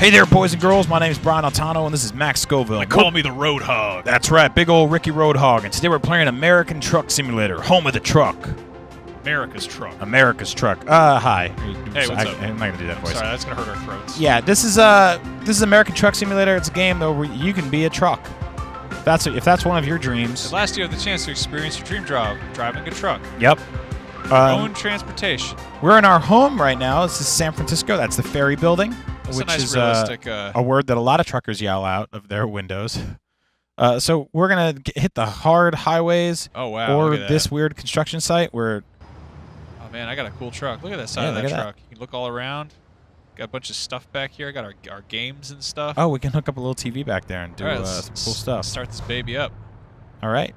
Hey there, boys and girls. My name is Brian Altano, and this is Max Scoville. They call me the Road Hog. That's right, big old Ricky Roadhog. And today we're playing American Truck Simulator, home of the truck. America's truck. America's truck. Hi. Hey, what's up? I'm not gonna do that voice. Sorry, that's gonna hurt our throats. Yeah, this is American Truck Simulator. It's a game though where you can be a truck. If that's one of your dreams. At last, you have the chance to experience your dream job, driving a truck. Yep. Own transportation. We're in our home right now. This is San Francisco. That's the Ferry Building, That's which a nice is realistic. a word that a lot of truckers yell out of their windows. So we're gonna hit the hard highways. Oh wow! Or look at this that. weird construction site where. Oh man, I got a cool truck. Look at that side Yeah, of that look at truck. You can look all around. Got a bunch of stuff back here. I got our games and stuff. Oh, we can hook up a little TV back there and do All right, some cool stuff. Start this baby up. All right.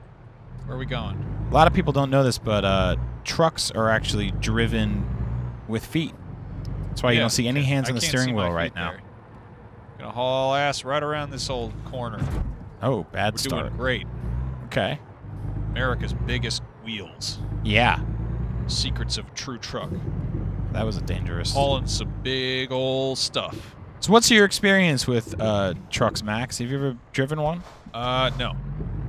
Where are we going? A lot of people don't know this, but trucks are actually driven with feet. That's why you don't see any hands on the steering wheel right now. Gonna haul ass right around this old corner. Oh, bad We're start. doing great. Okay. America's biggest wheels. Yeah. Secrets of a true truck. That was a dangerous. Hauling some big old stuff. So what's your experience with trucks, Max? Have you ever driven one? No.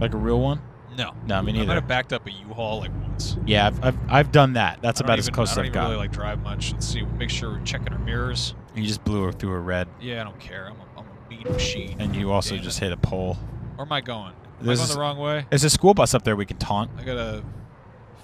Like a real one? No. No, me I might neither. have backed up a U-Haul like once. Yeah, I've done that. That's about as close as I I've don't got. even really like drive much. Let's see. Make sure we're checking our mirrors. You just blew her through a red. Yeah, I don't care. I'm a mean machine. And you also Damn just it. hit a pole. Where am I going? Am I This going is- the wrong way? There's a school bus up there we can taunt. I gotta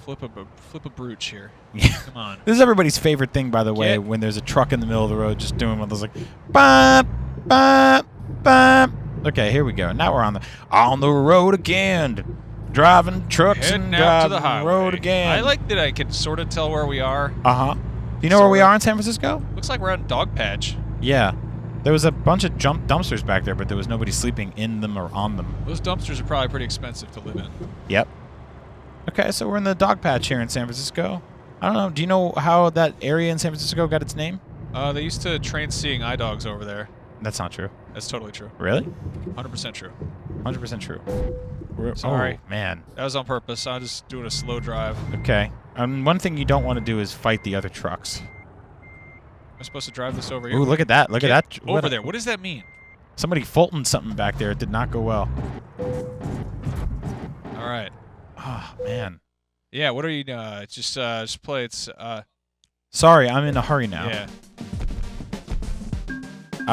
flip a brooch here. Yeah. Come on. This is everybody's favorite thing, by the way, Get- when there's a truck in the middle of the road just doing one of those like, bop, bop, bop. Okay, here we go. Now we're on the road again, driving trucks Heading and out to driving the the highway. road again. I like that I can sort of tell where we are. Do you know where we are in San Francisco? Looks like we're at a dog patch. Yeah. There was a bunch of dumpsters back there, but there was nobody sleeping in them or on them. Those dumpsters are probably pretty expensive to live in. Yep. Okay, so we're in the dog patch here in San Francisco. I don't know. Do you know how that area in San Francisco got its name? They used to train seeing eye dogs over there. That's not true. That's totally true. Really? 100% true. 100% true. Sorry. Oh, man. That was on purpose. I'm just doing a slow drive. Okay. One thing you don't want to do is fight the other trucks. Am I supposed to drive this over here? Ooh, look at that. Look at that. Over there. What does that mean? Somebody Fulton something back there. It did not go well. All right. Oh, man. Yeah, what are you just play it's Sorry, I'm in a hurry now. yeah.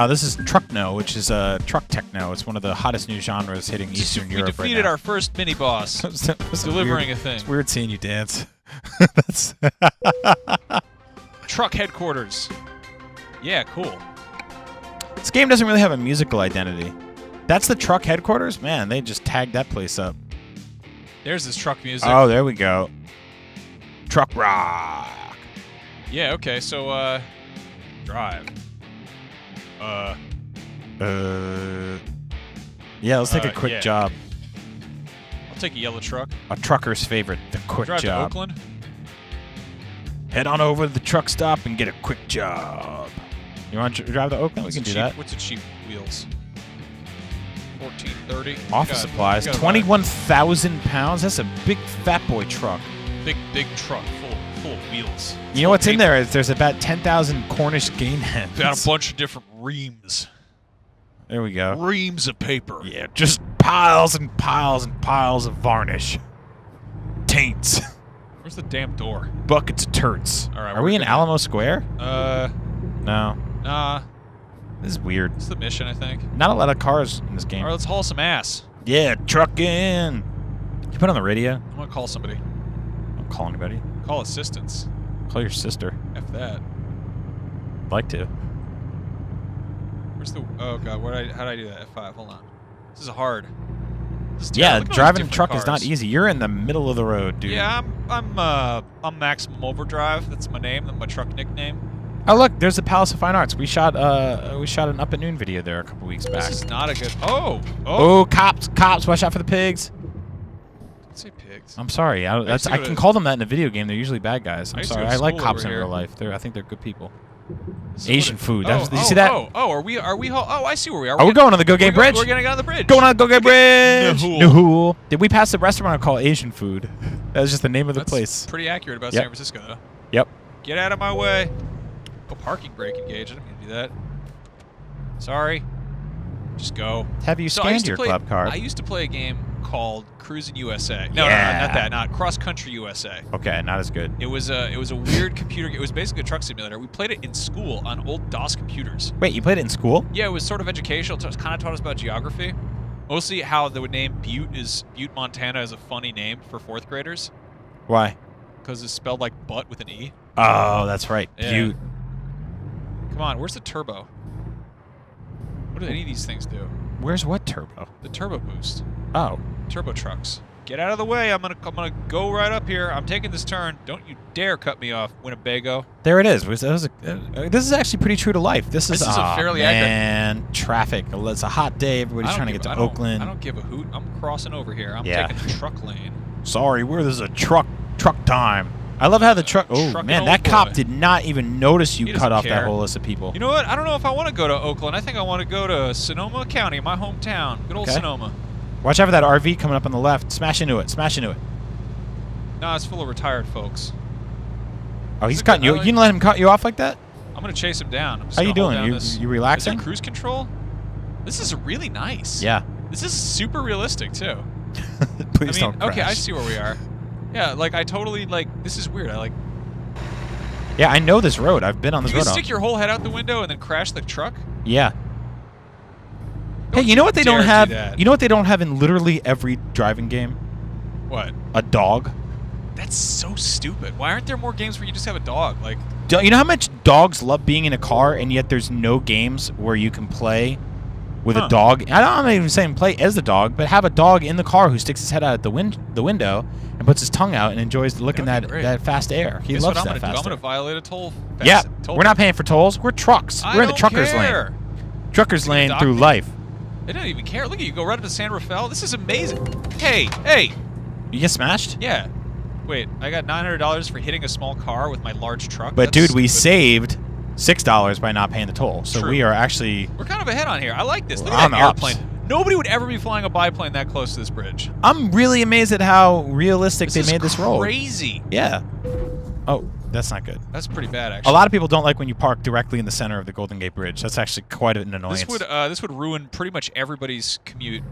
This is Truckno, which is truck techno. It's one of the hottest new genres hitting Eastern Europe right now. We defeated our first mini boss. Delivering a thing. It's weird seeing you dance. That's Truck headquarters. Yeah, cool. This game doesn't really have a musical identity. That's the truck headquarters? Man, they just tagged that place up. There's this truck music. Oh, there we go. Truck rock. Yeah, okay, so drive. Yeah, let's take a quick yeah. job. I'll take a yellow truck. A trucker's favorite, the quick Drive job. to Oakland. Head on over to the truck stop and get a quick job. You want to drive to Oakland? We can do that. What's the cheap wheels? 1430. Office supplies. 21,000 pounds. That's a big fat boy truck. Big truck full of wheels. You know what's in there? There's about 10,000 Cornish game hens. Got a bunch of different reams. There we go. Reams of paper. Yeah, just piles and piles and piles of varnish. Taints. Where's the damn door? Buckets of turds. All right, Are we in Alamo Square? No. Nah. This is weird. It's the mission, I think. Not a lot of cars in this game. All right, let's haul some ass. Yeah, truck in. You put on the radio? I'm gonna call somebody. Don't call anybody. Call assistance. Call your sister. F that. I'd like to. Where's the? Oh god, how do I do that? F5. Hold on. This is hard. This is Yeah, terrible. Look at all driving a these truck different is not cars. easy. You're in the middle of the road, dude. Yeah, I'm Maximum Overdrive. That's my name. That's my truck nickname. Oh look, there's the Palace of Fine Arts. We shot an Up at Noon video there a couple weeks back. This is not a good. Oh. Oh, cops! Watch out for the pigs. Don't say pigs. I'm sorry. I used to go can to- call them that in a video game. They're usually bad guys. I I'm used to sorry. go to I like school cops over in real here. life. I think they're good people. This is Asian what it- food. Oh, Did you see that? are we? Oh, I see where we are. Are we going on the Go Game Bridge? We're getting on the bridge. Going on the Go Game Bridge. Nahul. Nahul. Did we pass the restaurant called Asian Food? That was just the name of the That's place. pretty accurate about Yep. San Francisco, though. Yep. Get out of my way. Oh, parking brake engaged. I didn't mean to do that. Sorry. Just go. Have you scanned your club card? I used to play a game called Cruising USA. No, Yeah. no, not that. Not Cross Country USA. Okay, not as good. It was a weird computer. It was basically a truck simulator. We played it in school on old DOS computers. Wait, you played it in school? Yeah, it was sort of educational. It kind of taught us about geography. Mostly how the name Butte, Montana, is a funny name for 4th graders. Why? Because it's spelled like butt with an E. Oh, that's right. Yeah. Butte. Come on, where's the turbo? What do any of these things do? Where's what turbo? The turbo boost. Oh. Turbo trucks. Get out of the way. I'm gonna go right up here. I'm taking this turn. Don't you dare cut me off, Winnebago. There it is. This is actually pretty true to life. This is a fairly accurate. And traffic. It's a hot day. Everybody's trying to get to Oakland. I don't give a hoot. I'm crossing over here. I'm Yeah. taking the truck lane. Sorry, this is a truck time. I love how the truck. Oh Trucking man, old that cop boy. did not even notice you He cut doesn't off care. that whole list of people. You know what? I don't know if I want to go to Oakland. I think I want to go to Sonoma County, my hometown. Good old Okay. Sonoma. Watch out for that RV coming up on the left. Smash into it. Smash into it. No, it's full of retired folks. Oh, he's Is it cutting good? you. I like- You can let him cut you off like that? I'm gonna chase him down. I'm just How you gonna hold doing? down this. You Is relaxing? it cruise control? This is really nice. Yeah. This is super realistic too. Please I mean, don't okay, I crash. see where we are. Yeah, like I totally like. This is weird. I like. Yeah, I know this road. I've been on this You road. can stick your whole head out the window and then crash the truck. Yeah. Hey, Don't you know what they dare don't do have? that. You know what they don't have in literally every driving game? What? A dog. That's so stupid. Why aren't there more games where you just have a dog? Like, You know how much dogs love being in a car, and yet there's no games where you can play with a dog? I'm not even saying play as the dog, but have a dog in the car who sticks his head out the window and puts his tongue out and enjoys looking That would at be great. that fast air. He guess loves what I'm that gonna do? fast I'm air. gonna violate a toll. Yeah, toll we're not paying for tolls. We're trucks. I We're in the don't truckers care. lane. Truckers lane dock through me? life. They don't even care. Look at you. Go right up to San Rafael. This is amazing. Hey. You get smashed? Yeah. Wait, I got $900 for hitting a small car with my large truck. But That's dude, we stupid. saved $6 by not paying the toll. So True. we are actually. We're kind of ahead on here. I like this. Look We're at on that the ups. airplane. Nobody would ever be flying a biplane that close to this bridge. I'm really amazed at how realistic This they made this road. Crazy. Yeah. Oh, that's not good. That's pretty bad, actually. A lot of people don't like when you park directly in the center of the Golden Gate Bridge. That's actually quite an annoyance. This would ruin pretty much everybody's commute.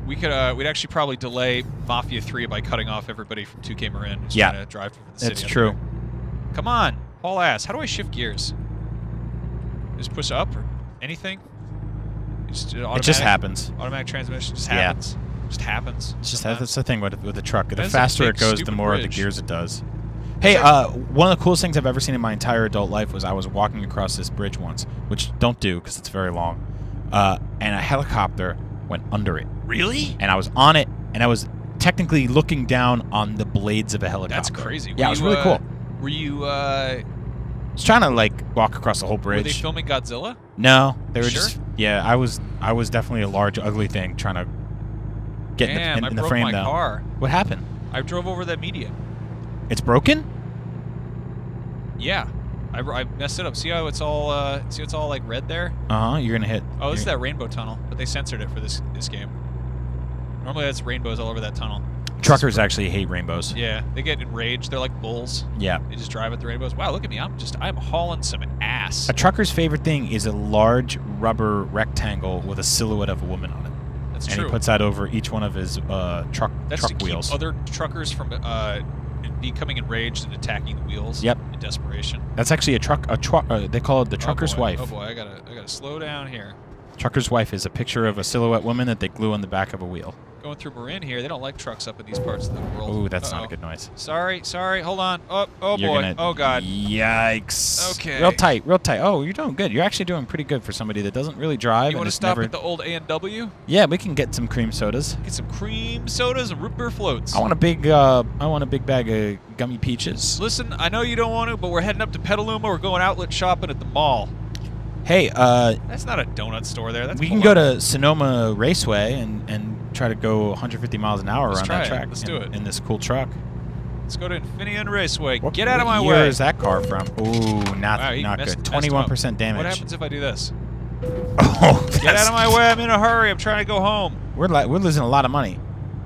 We could we'd actually probably delay Mafia 3 by cutting off everybody from 2K Marin who's Yeah. trying to drive through the city. It's up true. there. Come on, haul ass. How do I shift gears? Just push up or anything? It just happens. Automatic transmission just Yeah. happens. Just happens. It's just sometimes. that's the thing with the truck. The That's a faster big, it goes, the stupid more of the bridge. gears it does. Hey, one of the coolest things I've ever seen in my entire adult life was I was walking across this bridge once, which don't do because it's very long, and a helicopter went under it. Really? And I was on it, and I was technically looking down on the blades of a helicopter. That's crazy. Yeah, it was really cool. Were you I was trying to like walk across the whole were they bridge. filming Godzilla? No, they were Sure? just. Yeah, I was definitely a large, ugly thing trying to get Damn, in I the broke frame my though. car. What happened? I drove over that median. It's broken? Yeah. I messed it up. See how it's all like red there? You're gonna hit. Oh, this is that rainbow tunnel, but they censored it for this game. Normally that's rainbows all over that tunnel. Truckers actually hate rainbows. Yeah, they get enraged. They're like bulls. Yeah. They just drive at the rainbows. Wow, look at me. I'm hauling some ass. A trucker's favorite thing is a large rubber rectangle with a silhouette of a woman on it. That's and true. he puts that over each one of his That's truck to wheels. keep other truckers from becoming enraged and attacking the wheels. Yep. In desperation. That's actually a truck. They call it the trucker's oh boy. wife. Oh boy, I gotta slow down here. Trucker's wife is a picture of a silhouette woman that they glue on the back of a wheel. Going through Marin here, they don't like trucks up in these parts of the world. Ooh, that's not a good noise. Sorry, hold on. Oh You're boy. gonna- Oh god. Yikes. Okay. Real tight, real tight. Oh, you're doing good. You're actually doing pretty good for somebody that doesn't really drive. You want to and stop never... at the old A&W? Yeah, we can get some cream sodas. Get some cream sodas and root beer floats. I want a big bag of gummy peaches. Listen, I know you don't want to, but we're heading up to Petaluma. We're going outlet shopping at the mall. Hey, That's not a donut store there. That's we can go to Sonoma Raceway and try to go 150 miles an hour around that track. Let's do it. In this cool truck. Let's go to Infineon Raceway. What, Get out of my what year way. is that car from? Ooh, not Wow, you not messed- good. messed him up. 21% damage. What happens if I do this? Oh, Get out of my way. I'm in a hurry. I'm trying to go home. We're losing a lot of money.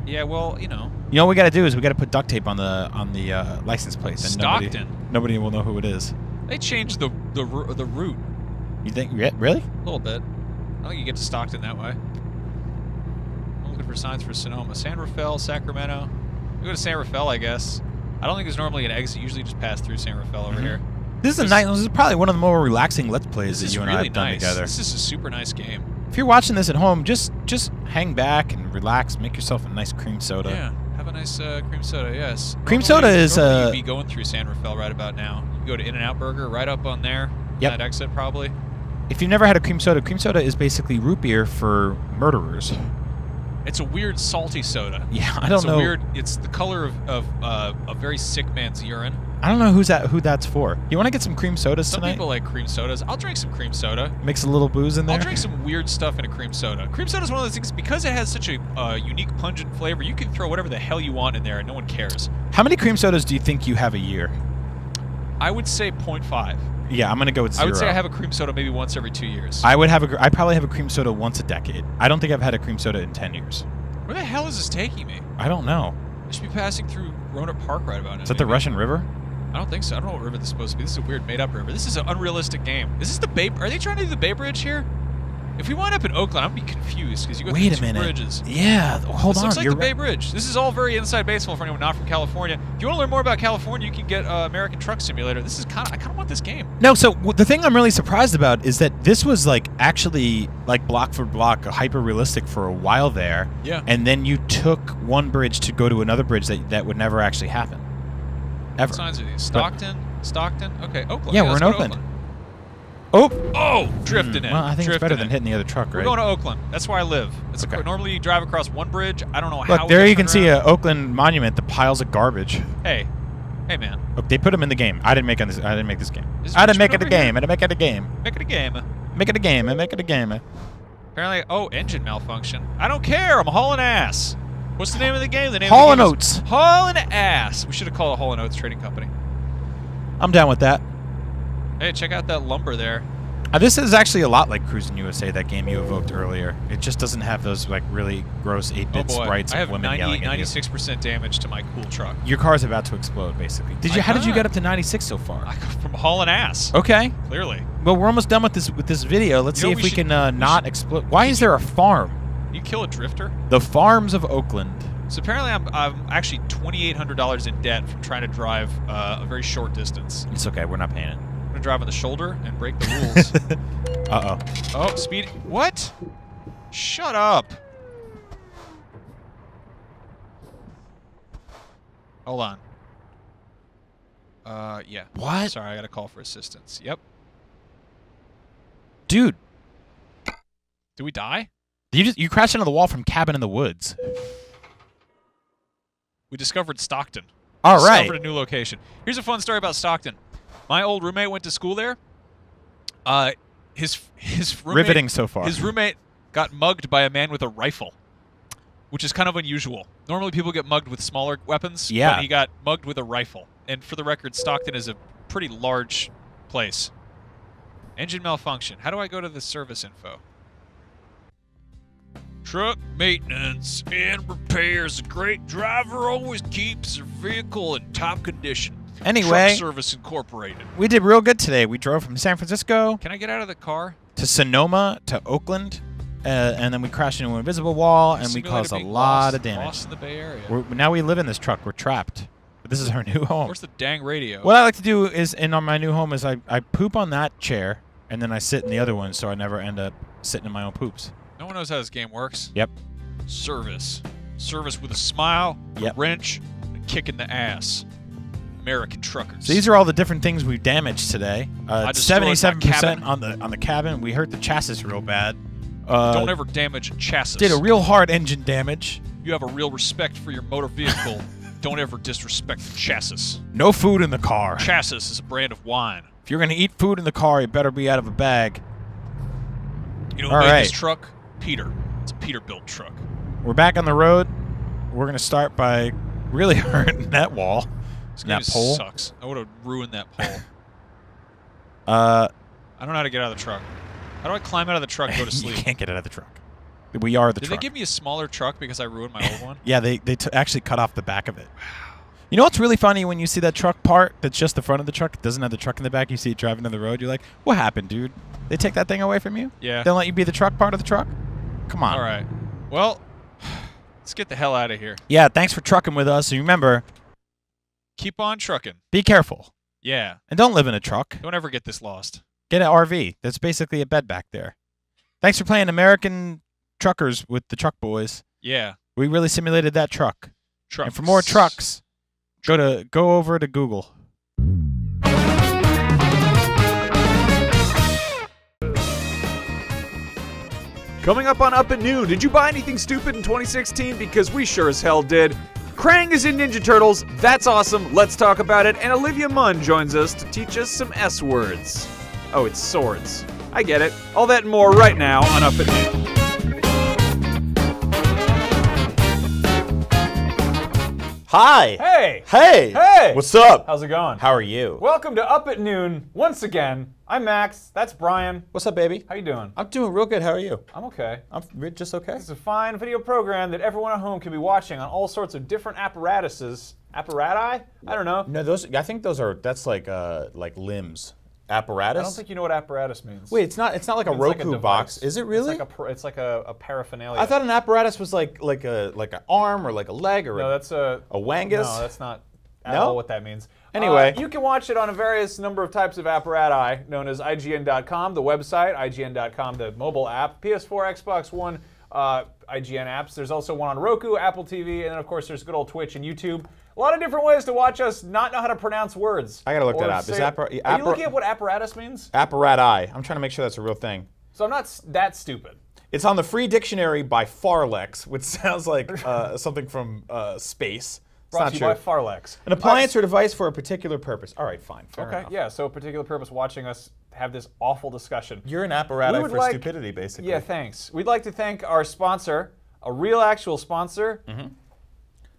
Yeah, well, you know. You know what we got to do is we got to put duct tape on the license plate. Then Stockton. Nobody will know who it is. They changed the route You think really? a little bit. don't think you get to Stockton that way. I'm looking for signs for Sonoma. San Rafael, Sacramento. We go to San Rafael, I guess. I don't think there's normally an exit. Usually just pass through San Rafael over here. This is probably one of the more relaxing Let's Plays that you and I have done together. This is a super nice game. If you're watching this at home, just hang back and relax. Make yourself a nice cream soda. Yeah, have a nice cream soda, yes. Cream soda is... you'd be going through San Rafael right about now. You can go to In-N-Out Burger right up on there. Yep. That exit, probably. If you've never had a cream soda is basically root beer for murderers. It's a weird salty soda. Yeah, I don't know. It's the color of a very sick man's urine. I don't know who that's for. You want to get some cream sodas tonight? Some people like cream sodas. I'll drink some cream soda. Mix a little booze in there? I'll drink some weird stuff in a cream soda. Cream soda is one of those things, because it has such a unique pungent flavor, you can throw whatever the hell you want in there and no one cares. How many cream sodas do you think you have a year? I would say 0.5. Yeah, I'm going to go with 0. I would say I have a cream soda maybe once every 2 years. I probably have a cream soda once a decade. I don't think I've had a cream soda in 10 years. Where the hell is this taking me? I don't know. I should be passing through Roanoke Park right about now. Is that the Russian River? I don't think so. I don't know what river this is supposed to be. This is a weird made-up river. This is an unrealistic game. Is this the Bay... Are they trying to do the Bay Bridge here? If we wind up in Oakland, I'm going to be confused because you go through two bridges. Yeah, hold on. This looks like the Bay Bridge. This is all very inside baseball for anyone not from California. If you want to learn more about California, you can get American Truck Simulator. This is I kind of want this game. No, so the thing I'm really surprised about is that this was like actually like block for block hyper realistic for a while there. Yeah. And then you took one bridge to go to another bridge that would never actually happen. Ever. What signs are these? Stockton? Stockton? Okay, Oakland. Yeah, we're in Oakland. Oh, drifting in. Well, I think it's better than hitting the other truck, right? We're going to Oakland. That's where I live. It's okay. Normally you drive across one bridge. I don't know how. Look, there you can see an Oakland monument. The piles of garbage. Hey, man. Look, they put them in the game. I didn't make this. I didn't make this game. I didn't make it a game. I didn't make it a game. Make it a game. Make it a game. Make it a game. Apparently, engine malfunction. I don't care. I'm hauling ass. What's the name of the game? The name Hauling Oats. Hauling ass. We should have called it Hauling Oats Trading Company. I'm down with that. Hey, check out that lumber there. This is actually a lot like Cruis'n USA, that game you evoked earlier. It just doesn't have those like really gross 8-bit sprites of women yelling at you. 96% damage to my cool truck. Your car's about to explode, basically. How did you get up to 96 so far? From hauling ass. Okay. Clearly. Well, we're almost done with this video. Let's see if we can not explode. Why is there a farm? You kill a drifter? The farms of Oakland. So apparently I'm actually $2,800 in debt from trying to drive a very short distance. It's okay. We're not paying it. I'm going to drive on the shoulder and break the rules. Uh-oh. Oh, speed. What? Shut up. Hold on. Yeah. What? Sorry, I got to call for assistance. Yep. Dude. Did we die? You crashed into the wall from Cabin in the Woods. We discovered Stockton. All right. Discovered a new location. Here's a fun story about Stockton. My old roommate went to school there. His roommate, riveting so far. His roommate got mugged by a man with a rifle, which is kind of unusual. Normally people get mugged with smaller weapons, yeah. But he got mugged with a rifle. And for the record, Stockton is a pretty large place. Engine malfunction. How do I go to the service info? Truck maintenance and repairs. A great driver always keeps their vehicle in top condition. Anyway, Truck Service Incorporated. We did real good today. We drove from San Francisco. Can I get out of the car? To Sonoma, to Oakland, and then we crashed into an invisible wall, and we caused a lot of damage. Lost in the Bay Area. Now we live in this truck. We're trapped. But this is our new home. Where's the dang radio? What I like to do is, on my new home, is I poop on that chair, and then I sit in the other one, so I never end up sitting in my own poops. No one knows how this game works. Yep. Service. Service with a smile, a wrench, and a kick in the ass. American truckers. So these are all the different things we've damaged today. 77% on the cabin. We hurt the chassis real bad. Don't ever damage a chassis. Did a real hard engine damage. You have a real respect for your motor vehicle. Don't ever disrespect the chassis. No food in the car. Chassis is a brand of wine. If you're going to eat food in the car, it better be out of a bag. You know who made this truck? Peter. It's a Peterbilt truck. We're back on the road. We're going to start by really hurting that wall. That pole sucks. I would have ruined that pole. I don't know how to get out of the truck. How do I climb out of the truck and go to sleep? You can't get out of the truck. We are the truck. Did they give me a smaller truck because I ruined my old one? Yeah, they actually cut off the back of it. You know what's really funny when you see that truck part that's just the front of the truck, it doesn't have the truck in the back, you see it driving down the road, you're like, what happened, dude? They take that thing away from you? Yeah. They don't let you be the truck part of the truck? Come on. All right. Well, let's get the hell out of here. Yeah, thanks for trucking with us. And remember, keep on trucking. Be careful. Yeah. And don't live in a truck. Don't ever get this lost. Get an RV. That's basically a bed back there. Thanks for playing American Truckers with the Truck Boys. Yeah. We really simulated that truck. Trucks. And for more trucks, go over to Google. Coming up on Up at Noon, did you buy anything stupid in 2016? Because we sure as hell did. Krang is in Ninja Turtles. That's awesome. Let's talk about it. And Olivia Munn joins us to teach us some S words. Oh, it's swords. I get it. All that and more right now on Up at Noon. Hi. Hey. Hey. Hey. What's up? How's it going? How are you? Welcome to Up at Noon once again. I'm Max. That's Brian. What's up, baby? How you doing? I'm doing real good. How are you? I'm okay. I'm just okay. This is a fine video program that everyone at home can be watching on all sorts of different apparatuses. Apparati? I don't know. No, I think that's like limbs. Apparatus? I don't think you know what apparatus means. Wait, it's not like a Roku box. Is it really? It's like a paraphernalia. I thought an apparatus was like an arm or like a leg or no, that's a wangus. No, that's not at all what that means. Anyway, you can watch it on a various number of types of apparati known as IGN.com, the website, IGN.com, the mobile app, PS4, Xbox One, IGN apps. There's also one on Roku, Apple TV, and then of course there's good old Twitch and YouTube. A lot of different ways to watch us not know how to pronounce words. I gotta look that up. Are you looking at what apparatus means? Apparati. I'm trying to make sure that's a real thing. So I'm not that stupid. It's on the free dictionary by Farlex, which sounds like something from space. It's Brought not to you true. by Farlex. An appliance or device for a particular purpose. All right, fine. Fair Okay, enough. yeah, so a particular purpose watching us have this awful discussion. You're an apparatus for like, stupidity, basically. Yeah, thanks. We'd like to thank our sponsor, a real actual sponsor,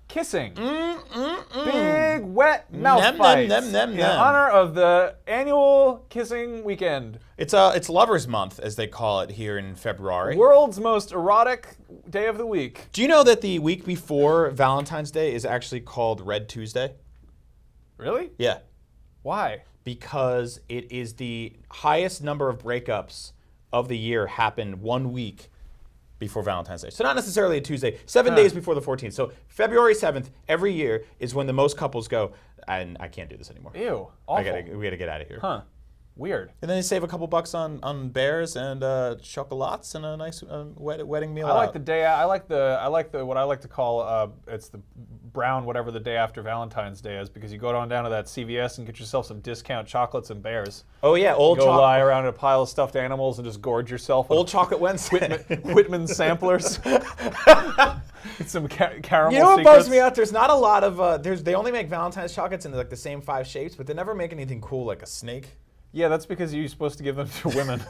Kissing. Big wet mouth fights in honor of the annual Kissing Weekend. It's Lovers Month, as they call it here in February. World's most erotic day of the week. Do you know that the week before Valentine's Day is actually called Red Tuesday? Really? Yeah. Why? Because it is the highest number of breakups of the year happened 1 week before Valentine's Day. So not necessarily a Tuesday, 7 days before the 14th. So February 7th every year is when the most couples go, and I can't do this anymore. Ew, awful. We gotta get out of here. Huh. Weird. And then they save a couple bucks on bears and chocolates and a nice wedding meal. I like the day. I like the what I like to call it's the brown whatever the day after Valentine's Day is, because you go down to that CVS and get yourself some discount chocolates and bears. Oh yeah, go lie around in a pile of stuffed animals and just gorge yourself. Old Chocolate Wednesday. Whitman samplers. Get some caramel. You know what secrets. bugs me out? There's not a lot of they only make Valentine's chocolates in like the same 5 shapes, but they never make anything cool like a snake. Yeah, that's because you're supposed to give them to women.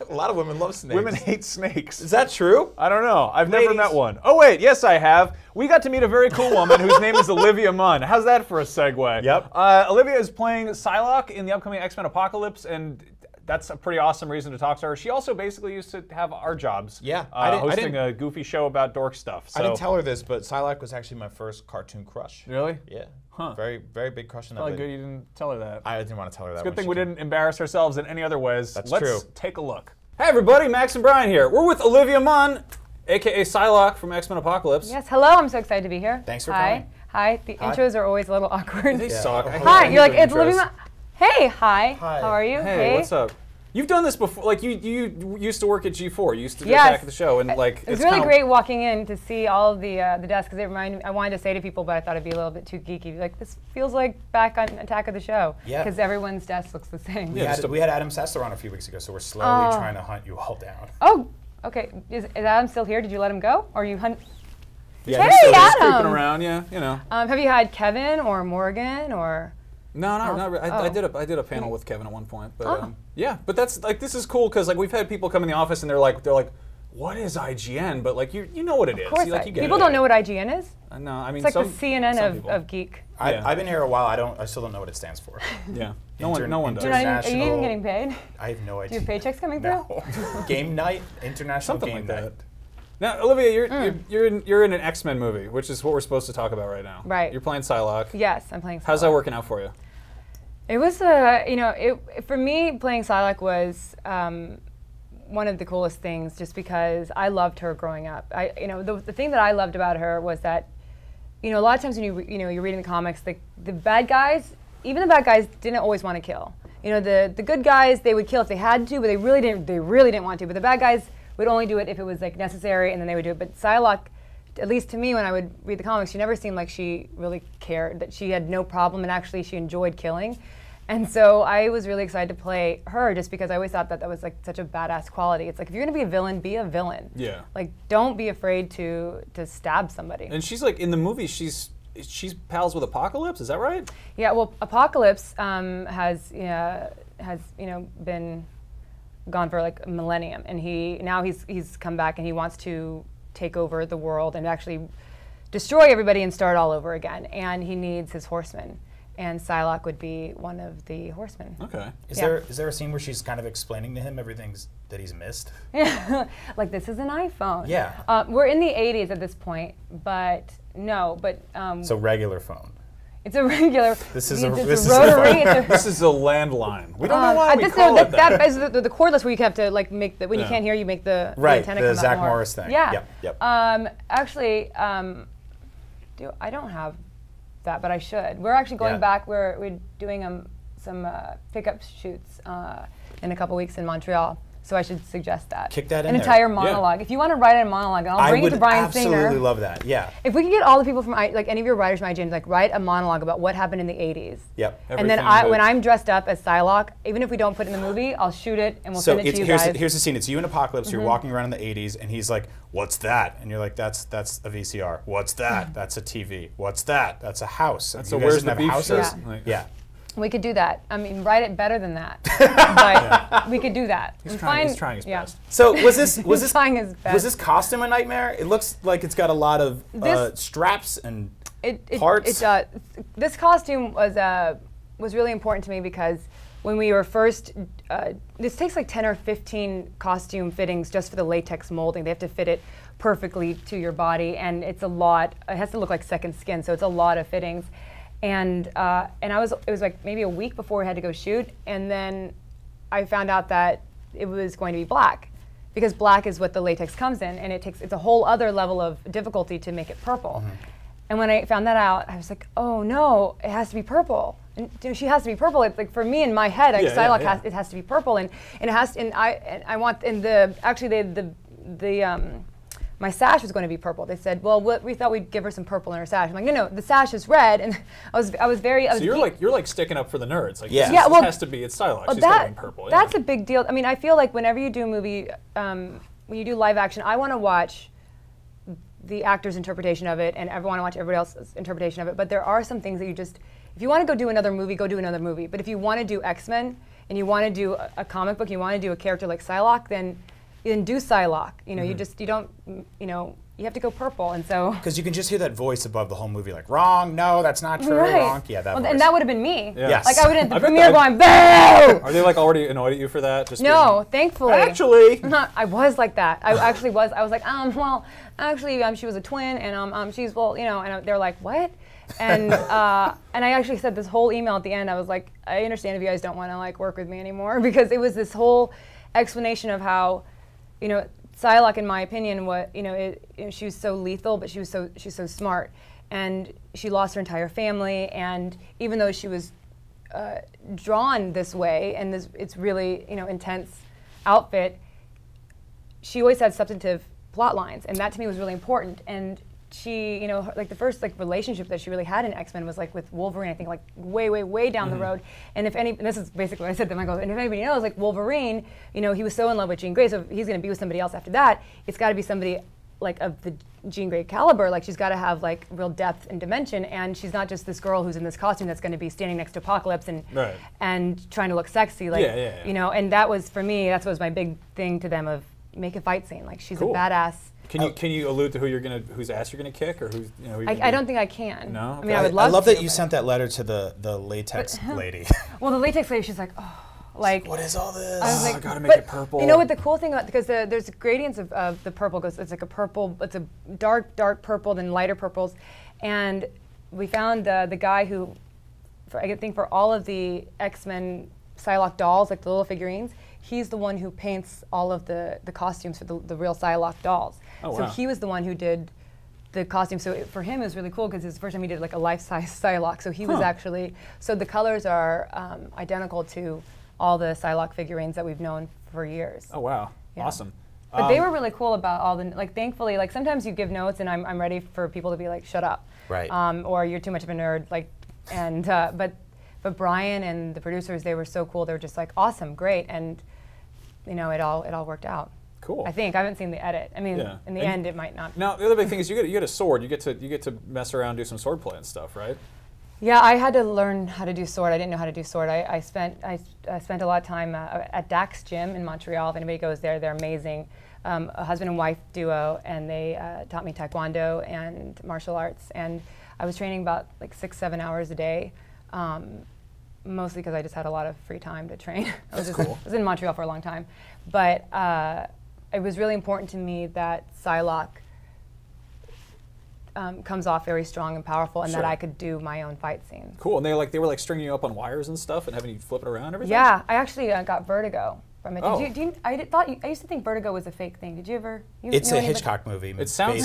A lot of women love snakes. Women hate snakes. Is that true? I don't know. I've never met one. Oh wait, yes I have. We got to meet a very cool woman whose name is Olivia Munn. How's that for a segue? Yep. Olivia is playing Psylocke in the upcoming X-Men Apocalypse, and that's a pretty awesome reason to talk to her. She also basically used to have our jobs. Yeah. Hosting a goofy show about dork stuff. So. I didn't tell her this, but Psylocke was actually my first cartoon crush. Really? Yeah. Huh. Very, very big crush on that. Probably good you didn't tell her that. I didn't want to tell her that. It's a good thing we didn't embarrass ourselves in any other ways. That's Let's true. take a look. Hey everybody, Max and Brian here. We're with Olivia Munn, aka Psylocke from X-Men Apocalypse. Yes, hello, I'm so excited to be here. Thanks for coming. Hi, the intros are always a little awkward. They suck. Hi, you're like, it's Olivia Munn. Hey, hi. Hi. How are you? Hey, what's up? You've done this before, like you used to work at G4. You used to do Yes. back at the show, and like It was really great walking in to see all of the desks, because it reminded me, I wanted to say to people, but I thought it'd be a little bit too geeky. Like, this feels like back on Attack of the Show. Yeah. Because everyone's desk looks the same. We had Adam Sessler on a few weeks ago, so we're slowly trying to hunt you all down. Oh, okay. Is Adam still here? Did you let him go? Or you hunt? Yeah, Hey, He's Adam! creeping around, yeah, you know. Have you had Kevin or Morgan or? No, not really. I did a panel with Kevin at one point, but yeah. But that's like, this is cool because like we've had people come in the office and they're like, what is IGN? But like you know what it is. Of course, you get people it. don't know what IGN is. No, I mean It's like some, the CNN some people. of geek. I've been here a while. I still don't know what it stands for. Yeah, no one does. Are you even getting paid? I have no Do idea. you have paychecks coming through? No. Game night, international Something game like night. that. Now, Olivia, you're in an X-Men movie, which is what we're supposed to talk about right now. Right. You're playing Psylocke. Yes, I'm playing Psylocke. How's that working out for you? It was, for me, playing Psylocke was one of the coolest things, just because I loved her growing up. The thing that I loved about her was that, a lot of times when you're reading the comics, the bad guys, even the bad guys, didn't always want to kill. The good guys, they would kill if they had to, but they really didn't want to. But the bad guys would only do it if it was like necessary, and then they would do it. But Psylocke, at least to me, when I would read the comics, she never seemed like she really cared, that she had no problem, and actually she enjoyed killing. And so I was really excited to play her, just because I always thought that was like such a badass quality. It's like, if you're gonna be a villain, be a villain. Yeah. Like, don't be afraid to stab somebody. And she's like, in the movie, she's pals with Apocalypse, is that right? Yeah, well, Apocalypse has been gone for like a millennium, and he's come back, and he wants to take over the world and actually destroy everybody and start all over again. And he needs his horsemen, and Psylocke would be one of the horsemen. Okay. Is there a scene where she's kind of explaining to him everything that he's missed? Like, this is an iPhone. Yeah. We're in the 80s at this point, but no, but it's a regular phone. It's a regular. This is a rotary. This is a landline. We don't know why we call it that. That is the cordless, where you have to like make the, when you can't hear, you make the antenna come the Zach out more. Morris thing. Yeah. Yep. Actually, I don't have that, but I should. We're actually going back. We're doing some pickup shoots in a couple weeks in Montreal. So I should suggest that. Kick that in An there. entire monologue. Yeah. If you want to write a monologue, I'll bring it to Brian Singer. I would absolutely love that. Yeah. If we could get all the people from like any of your writers from IGN, like write a monologue about what happened in the 80s. Yep. And then when I'm dressed up as Psylocke, even if we don't put it in the movie, I'll shoot it and we'll send it to you guys. Here's the scene. It's you and Apocalypse. You're walking around in the 80s, and he's like, "What's that?" And you're like, "That's a VCR." "What's that?" "That's a TV." "What's that?" "That's a house." That's where's the beef houses? Yeah. We could do that. I mean, write it better than that, but we could do that. He's trying his best. So was this trying his best. Was this costume a nightmare? It looks like it's got a lot of straps and parts. This costume was really important to me, because when we were first, this takes like 10 or 15 costume fittings just for the latex molding. They have to fit it perfectly to your body, and it's a lot. It has to look like second skin, so it's a lot of fittings. And it was like maybe a week before we had to go shoot, and then I found out that it was going to be black, because black is what the latex comes in, and it's a whole other level of difficulty to make it purple. Mm-hmm. And when I found that out, I was like, oh no, it has to be purple. And she has to be purple. It's like, for me in my head, Psylocke it has to be purple, and it has to, and I want, and my sash was going to be purple. They said, well, we thought we'd give her some purple in her sash. I'm like, no, the sash is red. And I was very. So you're like sticking up for the nerds. Like, yeah. This has to be. It's Psylocke. She's got to be purple. That's a big deal. I mean, I feel like whenever you do a movie, when you do live action, I want to watch the actor's interpretation of it, and I want to watch everybody else's interpretation of it. But there are some things that if you want to go do another movie, go do another movie. But if you want to do X-Men and you want to do a comic book, you want to do a character like Psylocke, then do Psylocke. You have to go purple, and so. Because you can just hear that voice above the whole movie, like, wrong, no, that's not true, right. wrong. Yeah, that voice. And that would have been me. Yeah. Yes. Like, I would have at the premiere going, boo! Are they like already annoyed at you for that? No, thankfully. Actually. I was like that. I actually was. I was like, she was a twin, and she's, and they're like, what? And I actually said this whole email at the end. I was like, I understand if you guys don't want to like work with me anymore, because it was this whole explanation of how, Psylocke, in my opinion, she was so lethal, but she's so smart, and she lost her entire family. And even though she was drawn this way, and it's really intense outfit, she always had substantive plot lines, and that to me was really important. And she, like the first relationship that she really had in X-Men was like with Wolverine, I think like way down the road. And and this is basically what I said to them, I go, and if anybody knows, like Wolverine, he was so in love with Jean Grey, so if he's gonna be with somebody else after that, it's gotta be somebody like of the Jean Grey caliber. Like, she's gotta have like real depth and dimension, and she's not just this girl who's in this costume that's gonna be standing next to Apocalypse and trying to look sexy, like, and that was, for me, that was my big thing to them, of make a fight scene. Like, she's a badass. Can you allude to whose ass you're gonna kick, or who's I don't think I can. No. Okay. I mean, I would love. I love that you sent that letter to the latex lady. Well, the latex lady, she's like, oh, Like, what is all this? I was like, I gotta make it purple. You know what the cool thing about, because there's gradients of the purple, goes, it's like a purple, it's a dark purple, then lighter purples. And we found the guy who, I think for all of the X-Men Psylocke dolls, like the little figurines, he's the one who paints all of the costumes for the real Psylocke dolls. Oh, so wow. he was the one who did the costume. So for him, it was really cool because it's the first time he did like a life-size Psylocke. So he was actually, so the colors are identical to all the Psylocke figurines that we've known for years. Oh wow, Yeah. awesome. But they were really cool about all the, like, thankfully, like sometimes you give notes and I'm ready for people to be like, shut up. Right. Or you're too much of a nerd, like, and, but Brian and the producers, they were so cool. They were just like, awesome, great. And, you know, it all worked out. Cool. I think, I haven't seen the edit. I mean, Yeah. in the And end, it might not. Now the other big thing is you get a sword. You get to mess around, do some sword play and stuff, right? Yeah, I had to learn how to do sword. I didn't know how to do sword. I spent a lot of time at Dax Gym in Montreal. If anybody goes there, they're amazing. A husband and wife duo, and they taught me Taekwondo and martial arts. And I was training about like 6-7 hours a day, mostly because I just had a lot of free time to train. I was in Montreal for a long time, but it was really important to me that Psylocke comes off very strong and powerful, and that I could do my own fight scenes. Cool. And they were like stringing you up on wires and stuff and having you flip it around and everything? Yeah, I actually got vertigo from it. Oh. I used to think vertigo was a fake thing. Did you ever? It's a Hitchcock movie based on a real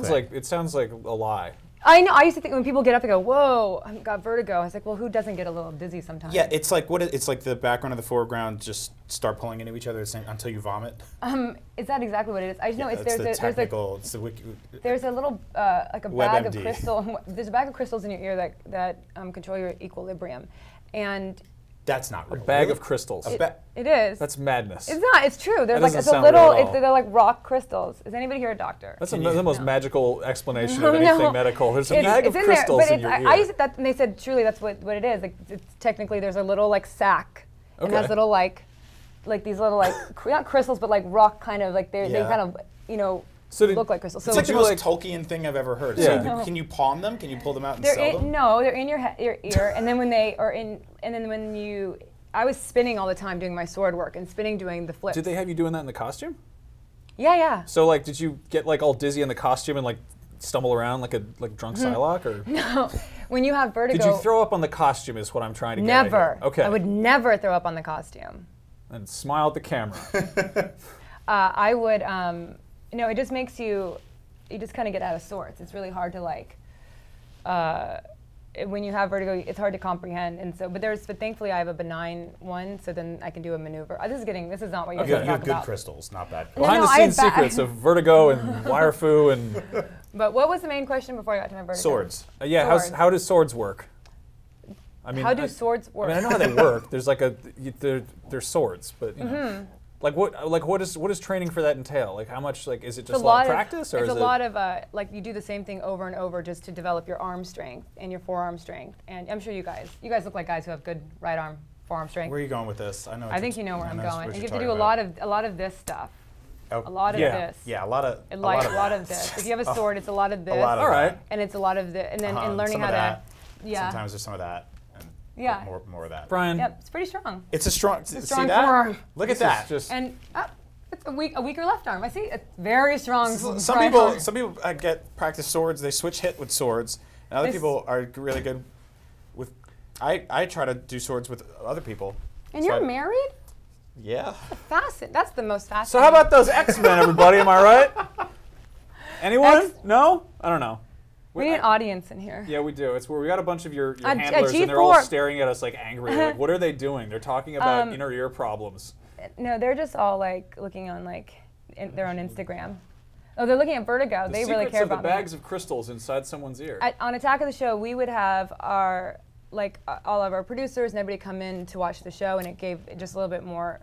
thing. It sounds like a lie. I know. I used to think when people get up and go, "Whoa, I got vertigo." I was like, "Well, who doesn't get a little dizzy sometimes?" Yeah, it's like it's like the background and the foreground just start pulling into each other until you vomit. Is that exactly what it is? I just know It's the technical. It's the wiki. there's a little like a bag of WebMD. crystal. There's a bag of crystals in your ear that control your equilibrium, and That's not real. A bag Really? of crystals. it is. That's madness. It's not. It's true. There's That like doesn't it's a sound real little. at all. They're like rock crystals. Is anybody here a doctor? That's the most magical explanation No, of anything no. medical. There's a bag of in crystals there, but in your ear. I used that, and they said truly that's what it is. Like it's technically there's a little like sack, and Okay. has little like these little like not crystals but like rock kind of like they Yeah. kind of So did- look like crystals. It's So like the most Tolkien thing I've ever heard. Yeah. So can you pawn them? Can you pull them out and they're sell them? no, they're in your ear, and then when they are in, and then when you, I was spinning all the time doing my sword work and spinning doing the flips. Did they have you doing that in the costume? Yeah. So like, did you get like all dizzy in the costume and like stumble around like a drunk Psylocke, or No, when you have vertigo. did you throw up on the costume? Is what I'm trying to get Never. at here. Okay. I would never throw up on the costume. And smile at the camera. I would, it just makes you just kind of get out of sorts. It's really hard to like, when you have vertigo, it's hard to comprehend. And so, but thankfully I have a benign one, so then I can do a maneuver. This is not what you're You going to have talk good about. crystals, not bad. No, Behind the I scenes had secrets of vertigo and wire foo and But what was the main question before I got to my vertigo? Swords. yeah. Swords. How do swords work? I mean, How do swords work? I mean, I know how they work. There's like they're swords, but you know. Mm-hmm. What does training for that entail? Like how much, like, is it It's just a lot of practice, or it's is a it? lot of like you do the same thing over and over just to develop your arm strength and your forearm strength. And I'm sure you guys look like guys who have good right arm, forearm strength. Where are you going with this? I know. I think you know where I'm going. what And you you're have to do talking a lot of this stuff. about. A lot of Yeah. this. Yeah, a lot of. A lot of this. If you have a sword, it's a lot of this. A lot of All right. that. And it's a lot of the, and then in learning some how of that. to, yeah. Sometimes there's some of that. And Yeah. More of that. Brian, Yep, it's pretty strong. It's a strong. strong see that? forearm. Look at this is that. just And it's a weaker left arm. I see it's very strong. Some right people arm. get practice swords. They switch hit with swords, and other This- people are really good with. I try to do swords with other people. And So you're I- married? Yeah. That's the most so fascinating. how about those X-Men, everybody? Am I right? Anyone? No? I don't know. We need an audience in here. Yeah, we do. It's where we got a bunch of your A handlers, and they're all G4. staring at us like angry. Like, what are they doing? They're talking about inner ear problems. No, they're just all like looking on like their own Instagram. Oh, they're looking at vertigo. The They secrets really care of the about bags me. of crystals inside someone's ear. On Attack of the Show, we would have our all of our producers and everybody come in to watch the show, and it gave just a little bit more,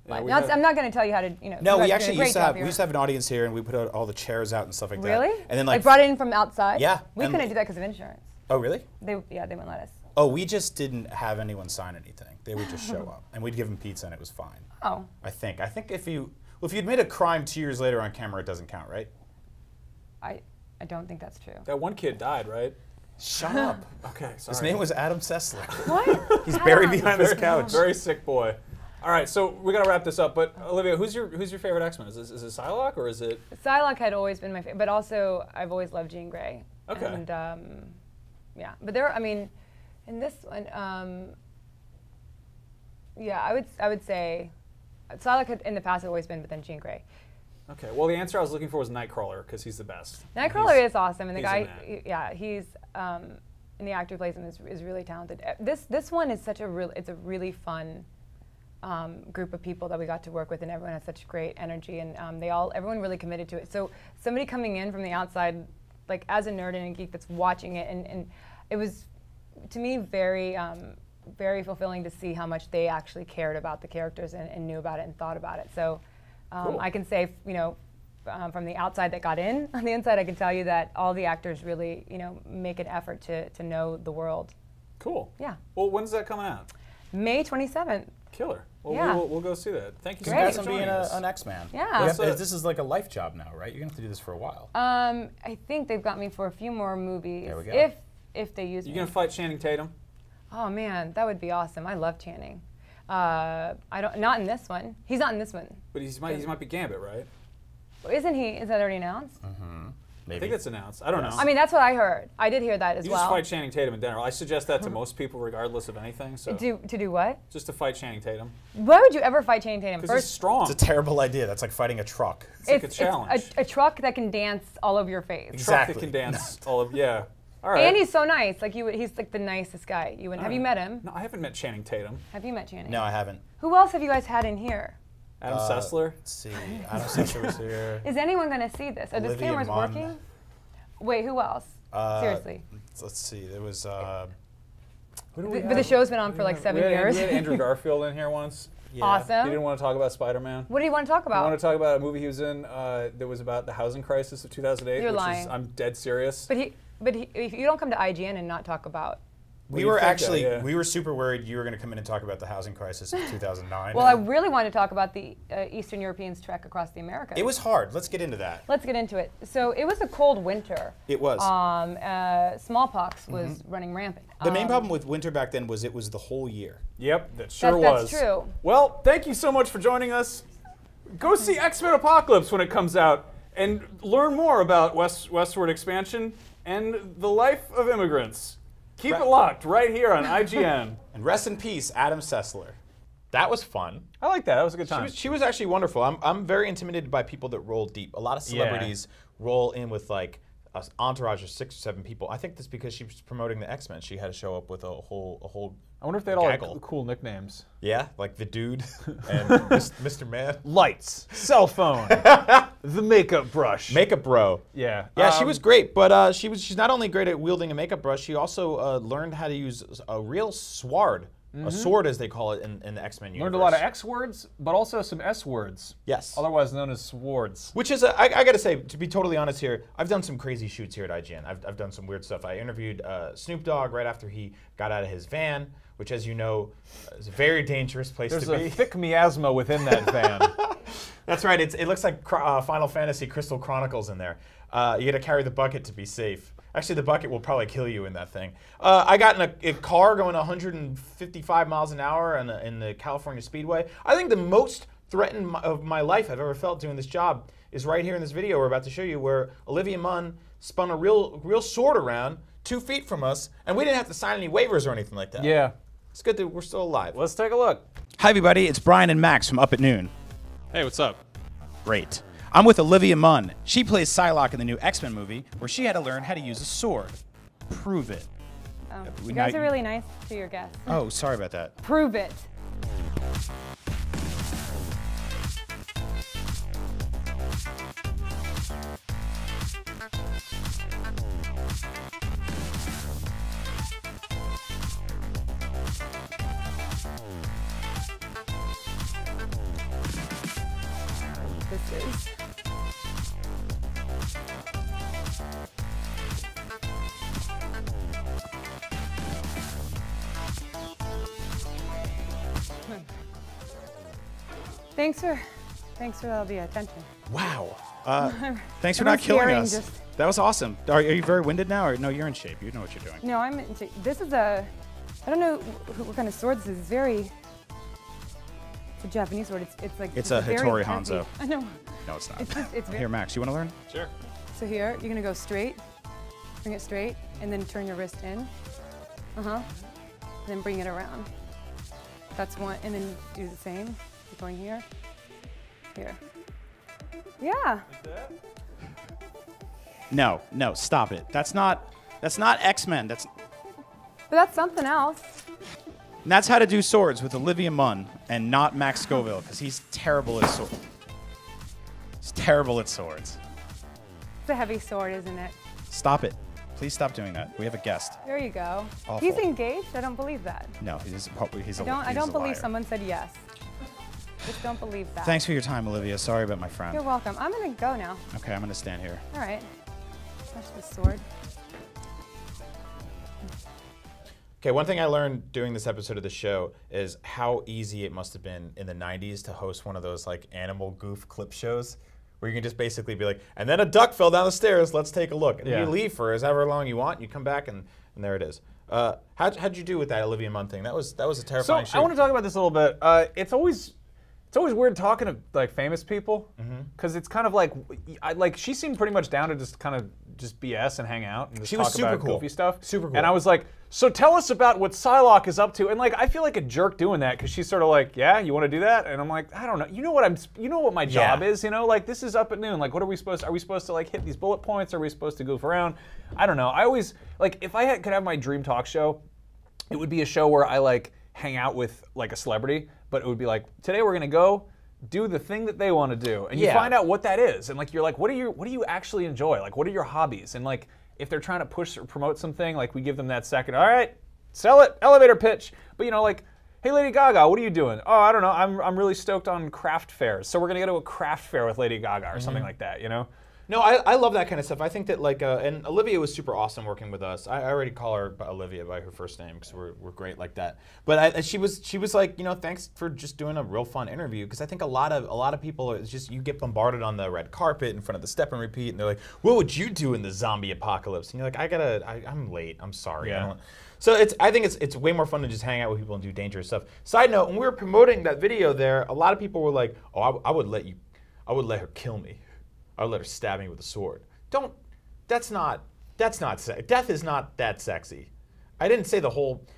life. we have- I'm not going to tell you how to, No, you we guys are doing a actually great used to job have here. an audience here, and we put out all the chairs out and stuff like that. Really? And then like. brought it in from outside? Yeah, We and- couldn't do that because of insurance. Oh really? They wouldn't let us. Oh, we just didn't have anyone sign anything. They would just show up, and we'd give them pizza, and it was fine. Oh. I think if you'd made a crime 2 years later on camera, it doesn't count, right? I don't think that's true. That one kid died, right? Shut up. Okay, sorry. His name was Adam Sessler. What? He's buried behind this couch. Very sick boy. All right, so we got to wrap this up. But Olivia, who's your favorite X-Men? Is it Psylocke or is it? Psylocke had always been my favorite, but also I've always loved Jean Grey. Okay. And yeah, but there, I mean, in this one, yeah, I would say Psylocke had, in the past had always been, but then Jean Grey. Okay. Well, the answer I was looking for was Nightcrawler because he's the best. Nightcrawler is awesome, and the he's guy, in that. yeah, he's and the actor who plays him is really talented. This one is such a it's a really fun group of people that we got to work with, and everyone has such great energy, and everyone really committed to it. So somebody coming in from the outside, like as a nerd and a geek that's watching it, and it was to me very very fulfilling to see how much they actually cared about the characters and knew about it and thought about it. So Cool. I can say, you know, from the outside that got in, on the inside I can tell you that all the actors really, you know, make an effort to know the world. Cool. Yeah. Well, when's that coming out? May 27th. Killer. Well, Yeah. we'll go see that. Thank you so Great. much Congrats for on joining being us. an X-Man. Yeah. You have to- That's this is like a life job now, right? You're going to have to do this for a while. I think they've got me for a few more movies. There we go. If they use You me. gonna fight Channing Tatum? Oh man, that would be awesome. I love Channing. Not in this one. He's not in this one. But he might be Gambit, right? Isn't he? Is that already announced? I Maybe. think that's announced. I don't know. I mean, that's what I heard. I did hear that as you well. just fight Channing Tatum in general. I suggest that to most people, regardless of anything. So to do what? just to fight Channing Tatum Why would you ever fight Channing Tatum? because he's strong. It's a terrible idea. That's like fighting a truck. It's like a challenge. a truck that can dance all over your face. Truck that Exactly. can dance all of yeah. All right. And he's so nice. Like he's like the nicest guy. Have you met him? No, I haven't met Channing Tatum. Have you met Channing? No, I haven't. Who else have you guys had in here? Adam Sessler. Let's see. Adam Sessler was here. Is anyone going to see this? Are the Olivia cameras Munn. working? Wait, who else? Seriously. Let's see. There was. Who do we But the show's been on for like 7 years. We had Andrew Garfield in here once. Yeah. Awesome. He didn't want to talk about Spider-Man. What do you want to talk I about? want to talk about a movie he was in that was about the housing crisis of 2008. You're which lying. Is, I'm dead serious. But if you don't come to IGN and not talk about. We you were think actually that, yeah. we were super worried you were going to come in and talk about the housing crisis of 2009. Well, I really wanted to talk about the Eastern Europeans' trek across the Americas. It was hard. Let's get into that. Let's get into it. So it was a cold winter. It was. Smallpox was running rampant. The main problem with winter back then was it was the whole year. Yep, that sure That's was. true. Well, thank you so much for joining us. Go see X-Men Apocalypse when it comes out and learn more about westward expansion and the life of immigrants. Keep it locked right here on IGN. And rest in peace, Adam Sessler. That was fun. I like that. That was a good time. She was actually wonderful. I'm very intimidated by people that roll deep. A lot of celebrities roll in with like an entourage of 6 or 7 people. I think that's because she was promoting the X-Men. She had to show up with a whole I wonder if they had all gaggle. like cool nicknames. Yeah, like the dude and Mr. Man. Lights, cell phone, the makeup brush. Makeup bro. Yeah. Yeah, she was great, but she's not only great at wielding a makeup brush, she also learned how to use a real sword. A sword, as they call it in the X-Men universe. Learned a lot of X words, but also some S words. Yes. Otherwise known as swords. Which is, I got to say, to be totally honest here, I've done some crazy shoots here at IGN. I've done some weird stuff. I interviewed Snoop Dogg right after he got out of his van, which, as you know, is a very dangerous place There's to be. a thick miasma within that van. That's right. It looks like Final Fantasy Crystal Chronicles in there. You got to carry the bucket to be safe. Actually, the bucket will probably kill you in that thing. I got in a car going 155 miles an hour in the California Speedway. I think the most threatened of my life I've ever felt doing this job is right here in this video we're about to show you, where Olivia Munn spun a real sword around 2 feet from us, and we didn't have to sign any waivers or anything like that. Yeah. It's good that we're still alive. Let's take a look. Hi, everybody. It's Brian and Max from Up at Noon. Hey, what's up? Great. I'm with Olivia Munn. She plays Psylocke in the new X-Men movie, where she had to learn how to use a sword. Prove it. You guys are really nice to your guests. Oh, sorry about that. Prove it. This is. Thanks for all the attention. Wow. Thanks for Everyone's not killing hearing us. Just That was awesome. Are you very winded now, or no? You're in shape. You know what you're doing. No, this is a, I don't know what kind of sword this is. It's very, it's a Japanese sword. It's like It's a very Hattori Hanzo. I know. No, it's not. It's very. Here, Max, you want to learn? Sure. So here, you're gonna go straight, bring it straight, and then turn your wrist in. And then bring it around. That's one, and then do the same. You're going here, here. Yeah. No, stop it. That's not X-Men. But that's something else. And that's how to do swords with Olivia Munn and not Max Scoville, because he's terrible at swords. He's terrible at swords. It's a heavy sword, isn't it? Stop it. Please stop doing that. We have a guest. There you go. Awful. He's engaged? I don't believe that. No, he's a I don't believe liar. someone said yes. Just don't believe that. Thanks for your time, Olivia. Sorry about my friend. You're welcome. I'm gonna go now. Okay, I'm gonna stand here. All right. Touch this sword. Okay, one thing I learned doing this episode of the show is how easy it must have been in the 90s to host one of those like animal goof clip shows where you can just basically be like, and then a duck fell down the stairs, let's take a look. And you leave for however long you want, you come back and there it is. How'd you do with that Olivia Munn thing? That was a terrifying shoot. I want to talk about this a little bit. It's always weird talking to like famous people because it's kind of like she seemed pretty much down to just kind of just BS and hang out and just talk about goofy stuff. Super cool. And I was like, so tell us about what Psylocke is up to. And like I feel like a jerk doing that because she's sort of like, yeah, you want to do that? And I'm like, I don't know. You know what my job is, you know? Like this is up at noon. Like what are we supposed to like hit these bullet points? Are we supposed to goof around? I don't know. I always like if I could have my dream talk show, it would be a show where I like hang out with like a celebrity, but it would be like, today we're gonna go do the thing that they want to do, and you find out what that is, and like you're like, what do you actually enjoy? Like, what are your hobbies? And like, if they're trying to push or promote something, like we give them that second, all right, sell it, elevator pitch. But you know, like, hey, Lady Gaga, what are you doing? Oh, I don't know, I'm really stoked on craft fairs, so we're gonna go to a craft fair with Lady Gaga or something like that, you know? No, I love that kind of stuff. I think that like, and Olivia was super awesome working with us. I already call her Olivia by her first name because we're great like that. But she was like, you know, thanks for just doing a real fun interview because I think a lot of people it's just you get bombarded on the red carpet in front of the step and repeat and they're like, what would you do in the zombie apocalypse? And you're like, I'm late. I'm sorry. Yeah. So I think it's way more fun to just hang out with people and do dangerous stuff. Side note, when we were promoting that video there, a lot of people were like, oh, I would let her kill me. I would let her stab me with a sword. That's not sexy. Death is not that sexy. I didn't say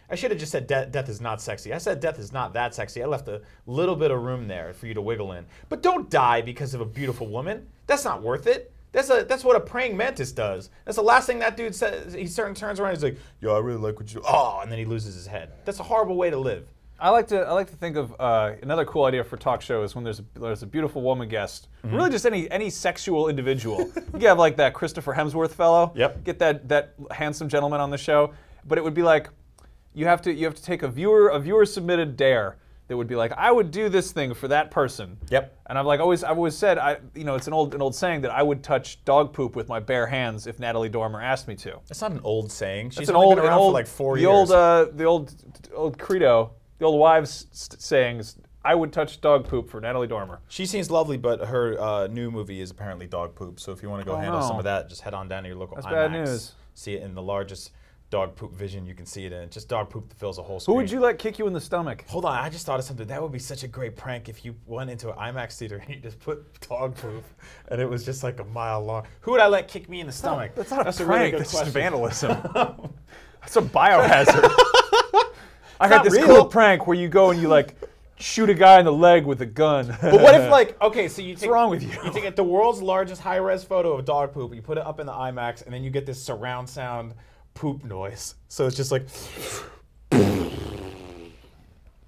I should have just said death is not sexy. I said death is not that sexy. I left a little bit of room there for you to wiggle in. But don't die because of a beautiful woman. That's not worth it. That's what a praying mantis does. That's the last thing that dude says. He turns around and he's like, yo, I really like what you do. Oh, and then he loses his head. That's a horrible way to live. I like to think of another cool idea for talk shows when there's a beautiful woman guest, really just any sexual individual. You could have like that Christopher Hemsworth fellow. Yep. Get that handsome gentleman on the show, but it would be like you have to take a viewer submitted dare that would be like, I would do this thing for that person. Yep. And I've always said it's an old saying that I would touch dog poop with my bare hands if Natalie Dormer asked me to. That's not an old saying. She's That's only been around for like 4 years. The old credo. The old wives' sayings, I would touch dog poop for Natalie Dormer. She seems lovely, but her new movie is apparently dog poop. So if you want to go handle some of that, just head on down to your local IMAX. That's bad news. See it in the largest dog poop vision you can see it in. Just dog poop that fills a whole screen. Who would you let kick you in the stomach? Hold on, I just thought of something. That would be such a great prank if you went into an IMAX theater and you just put dog poop and it was just like a mile long. Who would I let kick me in the stomach? That's not a really prank. good That's question. just vandalism. That's a biohazard. I got this real. cool prank where you go and you like shoot a guy in the leg with a gun. But what if like, okay, so you take, What's wrong with you? You take the world's largest high-res photo of dog poop, you put it up in the IMAX, and then you get this surround sound poop noise. So it's just like,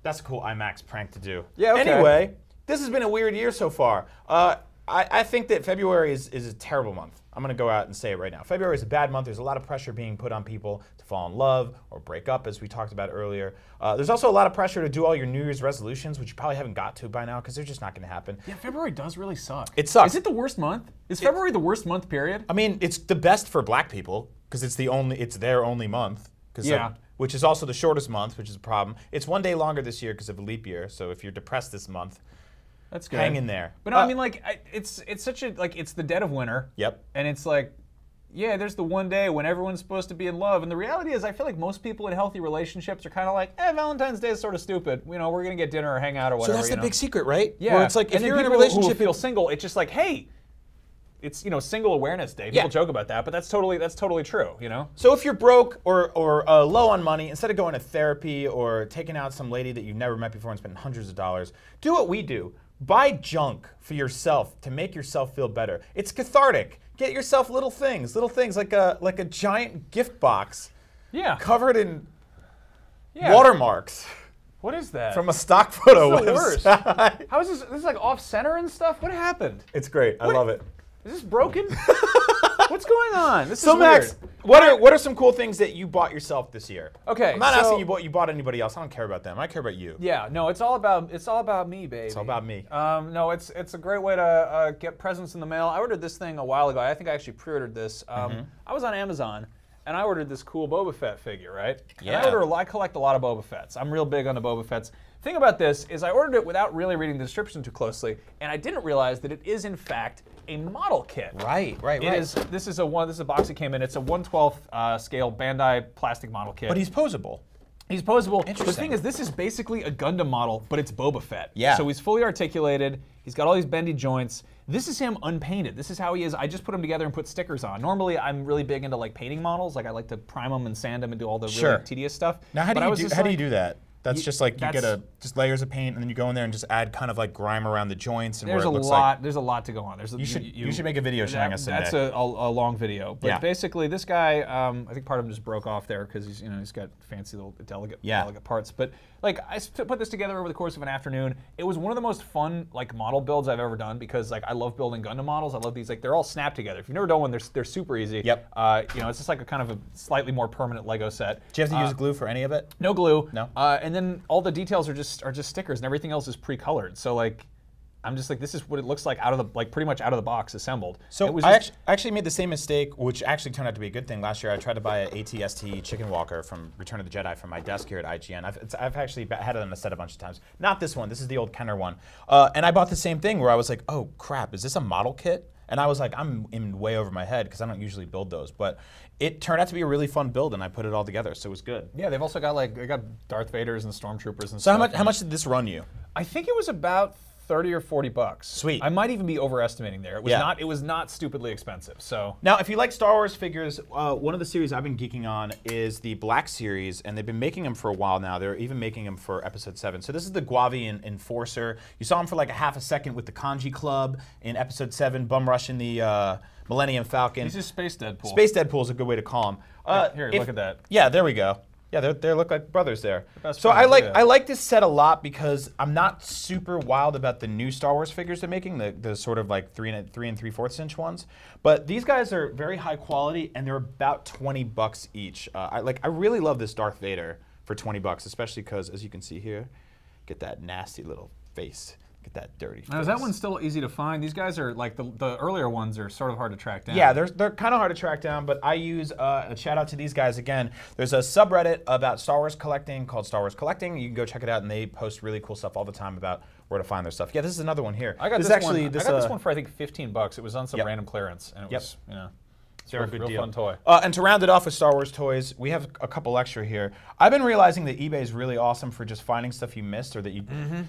that's a cool IMAX prank to do. Yeah, okay. Anyway, this has been a weird year so far. I think that February is a terrible month. I'm going to go out and say it right now. February is a bad month. There's a lot of pressure being put on people to fall in love or break up, as we talked about earlier. There's also a lot of pressure to do all your New Year's resolutions, which you probably haven't got to by now because they're just not going to happen. Yeah, February does really suck. It sucks. Is it the worst month? Is February the worst month period? I mean, it's the best for black people because it's their only month. Yeah. Which is also the shortest month, which is a problem. It's one day longer this year because of a leap year. So if you're depressed this month, That's good. hang in there. But no, I mean, like, it's such a, like, it's the dead of winter. Yep. And it's like, yeah, there's the one day when everyone's supposed to be in love. And the reality is, I feel like most people in healthy relationships are kind of like, Valentine's Day is sort of stupid. You know, we're going to get dinner or hang out or whatever. So that's the big secret, right? Yeah. Where it's like, if and you're in a people relationship, who feel single, it's just like, hey, it's, you know, Single Awareness Day. People joke about that, but that's totally true, you know? So if you're broke or low on money, instead of going to therapy or taking out some lady that you've never met before and spending hundreds of dollars, do what we do. Buy junk for yourself to make yourself feel better. It's cathartic. Get yourself little things like a giant gift box. Yeah. Covered in watermarks. What is that? From a stock photo This is the worst. website. How is this? This is like off center and stuff? What happened? It's great. I love it. Is this broken? What's going on? This So is Max, weird. what are some cool things that you bought yourself this year? Okay, I'm not so- asking you what you bought anybody else. I don't care about them. I care about you. Yeah, no, it's all about me, baby. It's all about me. No, it's a great way to get presents in the mail. I ordered this thing a while ago. I think I actually pre-ordered this. I was on Amazon, and I ordered this cool Boba Fett figure, right? Yeah. And I collect a lot of Boba Fetts. I'm real big on the Boba Fetts. Thing about this is I ordered it without really reading the description too closely, and I didn't realize that it is in fact a model kit. Right. This is a box that came in. It's a 1/12 scale Bandai plastic model kit. But he's posable. He's posable. The Interesting. thing is, this is basically a Gundam model, but it's Boba Fett. Yeah. So he's fully articulated. He's got all these bendy joints. This is him unpainted. This is how he is. I just put him together and put stickers on. Normally, I'm really big into like painting models. Like I like to prime them and sand them and do all the really tedious stuff. Now, how do you do that? That's just like you get just layers of paint, and then you go in there and just add kind of like grime around the joints and There's where it a looks lot. There's a lot to go on. You should make a video showing us someday. That's a long video. But Yeah. basically, this guy, I think part of him just broke off there because he's got fancy little delicate parts. But like I put this together over the course of an afternoon. It was one of the most fun like model builds I've ever done because like I love building Gundam models. I love these, like they're all snap together. If you've never done one, they're super easy. Yep. It's just like a kind of a slightly more permanent Lego set. Do you have to use glue for any of it? No glue. No. And then all the details are just stickers, and everything else is pre-colored. So like, I'm just like, this is what it looks like pretty much out of the box assembled. So I actually made the same mistake, which actually turned out to be a good thing. Last year, I tried to buy an AT-ST chicken walker from Return of the Jedi from my desk here at IGN. I've actually had it on a set a bunch of times. Not this one. This is the old Kenner one. And I bought the same thing where I was like, oh crap, is this a model kit? And I was like, I'm in way over my head because I don't usually build those. But it turned out to be a really fun build, and I put it all together, so it was good. Yeah, they've also got they got Darth Vaders and Stormtroopers and So stuff. how much did this run you? I think it was about 30 or 40 bucks. Sweet. I might even be overestimating there. It was Yeah. not. It was not stupidly expensive. So Now, if you like Star Wars figures, one of the series I've been geeking on is the Black Series, and they've been making them for a while now. They're even making them for Episode 7. So this is the Guavi Enforcer. You saw him for like a half a second with the Kanji Club in Episode 7, bum rushing the Millennium Falcon. he's just Space Deadpool. Space Deadpool is a good way to call him. Here, look at that. Yeah, there we go. Yeah, they look like brothers there. best So friends, I like this set a lot because I'm not super wild about the new Star Wars figures they're making, the sort of like 3 and 3/4 inch ones. But these guys are very high quality, and they're about $20 each. I really love this Darth Vader for $20, especially because, as you can see here, get that nasty little face. Get that dirty face. Now, is that one still easy to find? These guys are like the earlier ones are sort of hard to track down. Yeah, they're kind of hard to track down, but I use a shout out to these guys again. There's a subreddit about Star Wars collecting called Star Wars Collecting. You can go check it out, and they post really cool stuff all the time about where to find their stuff. Yeah, this is another one here. I got this one. I got this one for I think $15. It was on some Yep. random clearance, and it was it's a Very real, good real deal. fun toy. And to round it off with Star Wars toys, we have a couple extra here. I've been realizing that eBay is really awesome for just finding stuff you missed or that you.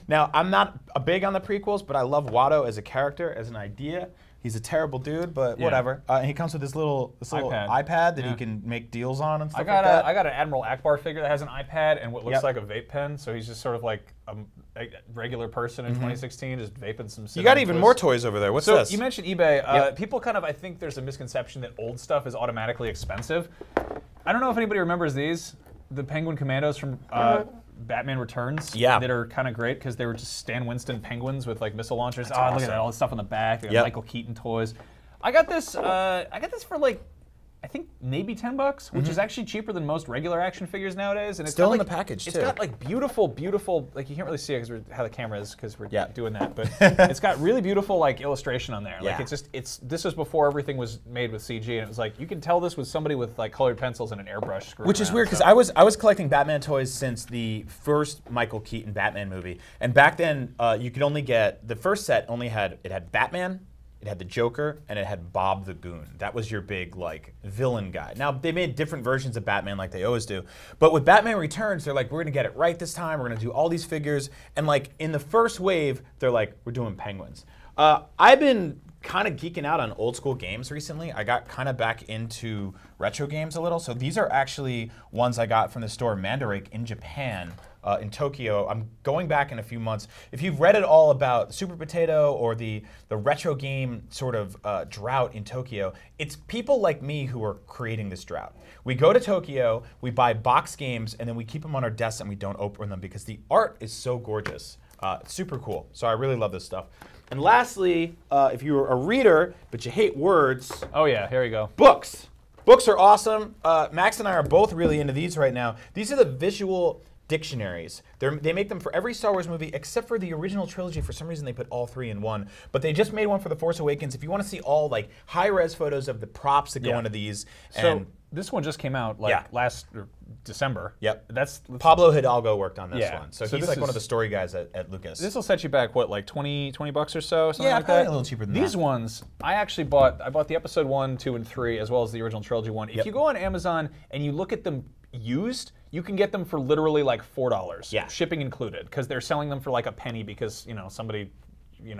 Now, I'm not big on the prequels, but I love Watto as a character, as an idea. He's a terrible dude, but whatever. And he comes with this little iPad that he can make deals on and stuff I got like that. I got an Admiral Akbar figure that has an iPad and what looks Yep. like a vape pen. So he's just sort of like a regular person in 2016, just vaping some. You got even more toys over there. What's So this? you mentioned eBay. Yep. People kind of, I think there's a misconception that old stuff is automatically expensive. I don't know if anybody remembers these, the Penguin Commandos from Batman Returns. Yeah. That are kind of great because they were just Stan Winston penguins with like missile launchers. Look at that, all this stuff on the back. They got Yep. Michael Keaton toys. I got this for like, I think maybe $10, which is actually cheaper than most regular action figures nowadays. And it's Still got, in like, the package, It's too. got like beautiful, like you can't really see it because how the camera is because we're Yeah. doing that, but it's got really beautiful like illustration on there. Like Yeah. this was before everything was made with CG, and it was like you can tell this was somebody with like colored pencils and an airbrush screwing Which is around, weird because so. I was collecting Batman toys since the first Michael Keaton Batman movie, and back then you could only get the first set. It had Batman, it had the Joker, and it had Bob the Goon. That was your big like villain guy. Now they made different versions of Batman like they always do, but with Batman Returns, they're like, we're gonna get it right this time. We're gonna do all these figures, and like in the first wave, they're like, we're doing penguins. I've been kind of geeking out on old school games recently. I got kind of back into retro games a little. So these are actually ones I got from the store Mandarake in Japan, in Tokyo. I'm going back in a few months. If you've read it all about Super Potato or the retro game sort of drought in Tokyo, it's people like me who are creating this drought. We go to Tokyo, we buy box games, and then we keep them on our desks and we don't open them because the art is so gorgeous. It's super cool. So I really love this stuff. And lastly, if you're a reader but you hate words, Oh yeah, here we go. books. Books are awesome. Max and I are both really into these right now. These are the visual dictionaries. They make them for every Star Wars movie except for the original trilogy. For some reason, they put all three in one. But they just made one for The Force Awakens. If you want to see all like high-res photos of the props that go into these, So this one just came out like last December. Yep. That's Pablo Hidalgo worked on this Yeah. one. So So he's this like one of is- the story guys at Lucas. This will set you back what, like 20 bucks or so, something Yeah, like probably that. a little cheaper than These that. ones, I bought the episode 1, 2, and 3 as well as the original trilogy one. If Yep. you go on Amazon and you look at them used, you can get them for literally like $4. Yeah. Shipping included, because they're selling them for like a penny because somebody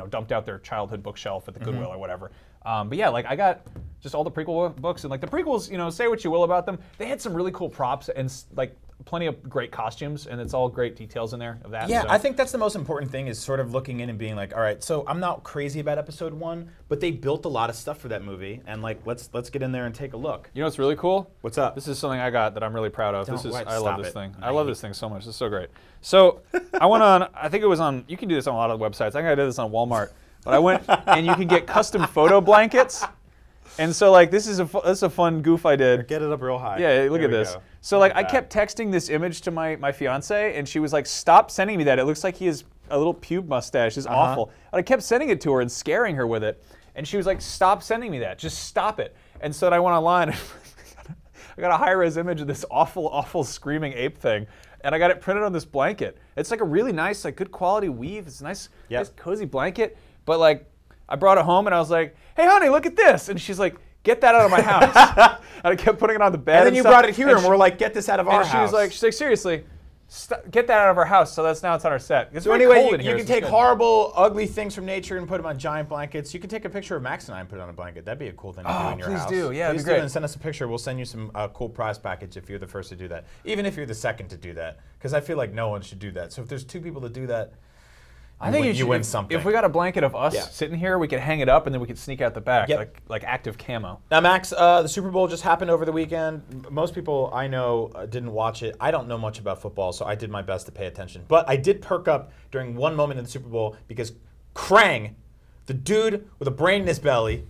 dumped out their childhood bookshelf at the Goodwill or whatever. But yeah, like I got just all the prequel books, and like the prequels, say what you will about them, they had some really cool props and like plenty of great costumes, and it's all great details in there of that. Yeah, so. I think that's the most important thing is sort of looking in and being like, all right, so I'm not crazy about episode 1, but they built a lot of stuff for that movie, and like let's get in there and take a look. You know what's really cool? What's up? This is something I got that I'm really proud of. I love stop this it. thing. I love this thing so much. This is so great. So I went on, I think it was on, you can do this on a lot of websites. I think I did this on Walmart. But I went and you can get custom photo blankets. And so like this is a fun goof I did. Get it up real high. Yeah, look There at we this. go. So like I kept texting this image to my fiance, and she was like, "Stop sending me that. It looks like he has a little pube mustache. It's awful." And I kept sending it to her and scaring her with it, and she was like, "Stop sending me that. Just stop it." And so then I went online and I got a high-res image of this awful screaming ape thing, and I got it printed on this blanket. It's like a really nice, like good quality weave. It's a nice cozy blanket, but like I brought it home and I was like, "Hey honey, look at this," and she's like, "Get that out of my house." And I kept putting it on the bed. And then you stuff. brought it here, and we're like, get this out of our And house. she's like, seriously, get that out of our house. So that's now it's on our set. It's So very anyway, cold in you here, can so it's take good. horrible, ugly things from nature and put them on giant blankets. You can take a picture of Max and I and put it on a blanket. That'd be a cool thing to do in your please house. do. Yeah, that'd please be do great. and send us a picture. We'll send you some cool prize package if you're the first to do that. Even if you're the second to do that, because I feel like no one should do that. So if there's 2 people to do that, I think you win something. If we got a blanket of us sitting here, we could hang it up and then we could sneak out the back, like active camo. Now, Max, the Super Bowl just happened over the weekend. Most people I know didn't watch it. I don't know much about football, so I did my best to pay attention. But I did perk up during one moment in the Super Bowl because Krang, the dude with a brain in his belly,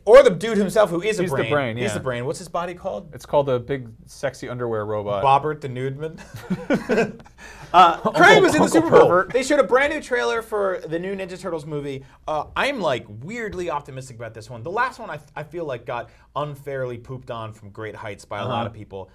or the dude himself who is a brain. He's the brain, He's yeah. the brain. What's his body called? It's called the big sexy underwear robot. Bobbert the Nudeman. Krang was in the Uncle Super Bowl. Pervert. They showed a brand new trailer for the new Ninja Turtles movie. I'm like weirdly optimistic about this one. The last one I feel like got unfairly pooped on from great heights by a lot of people.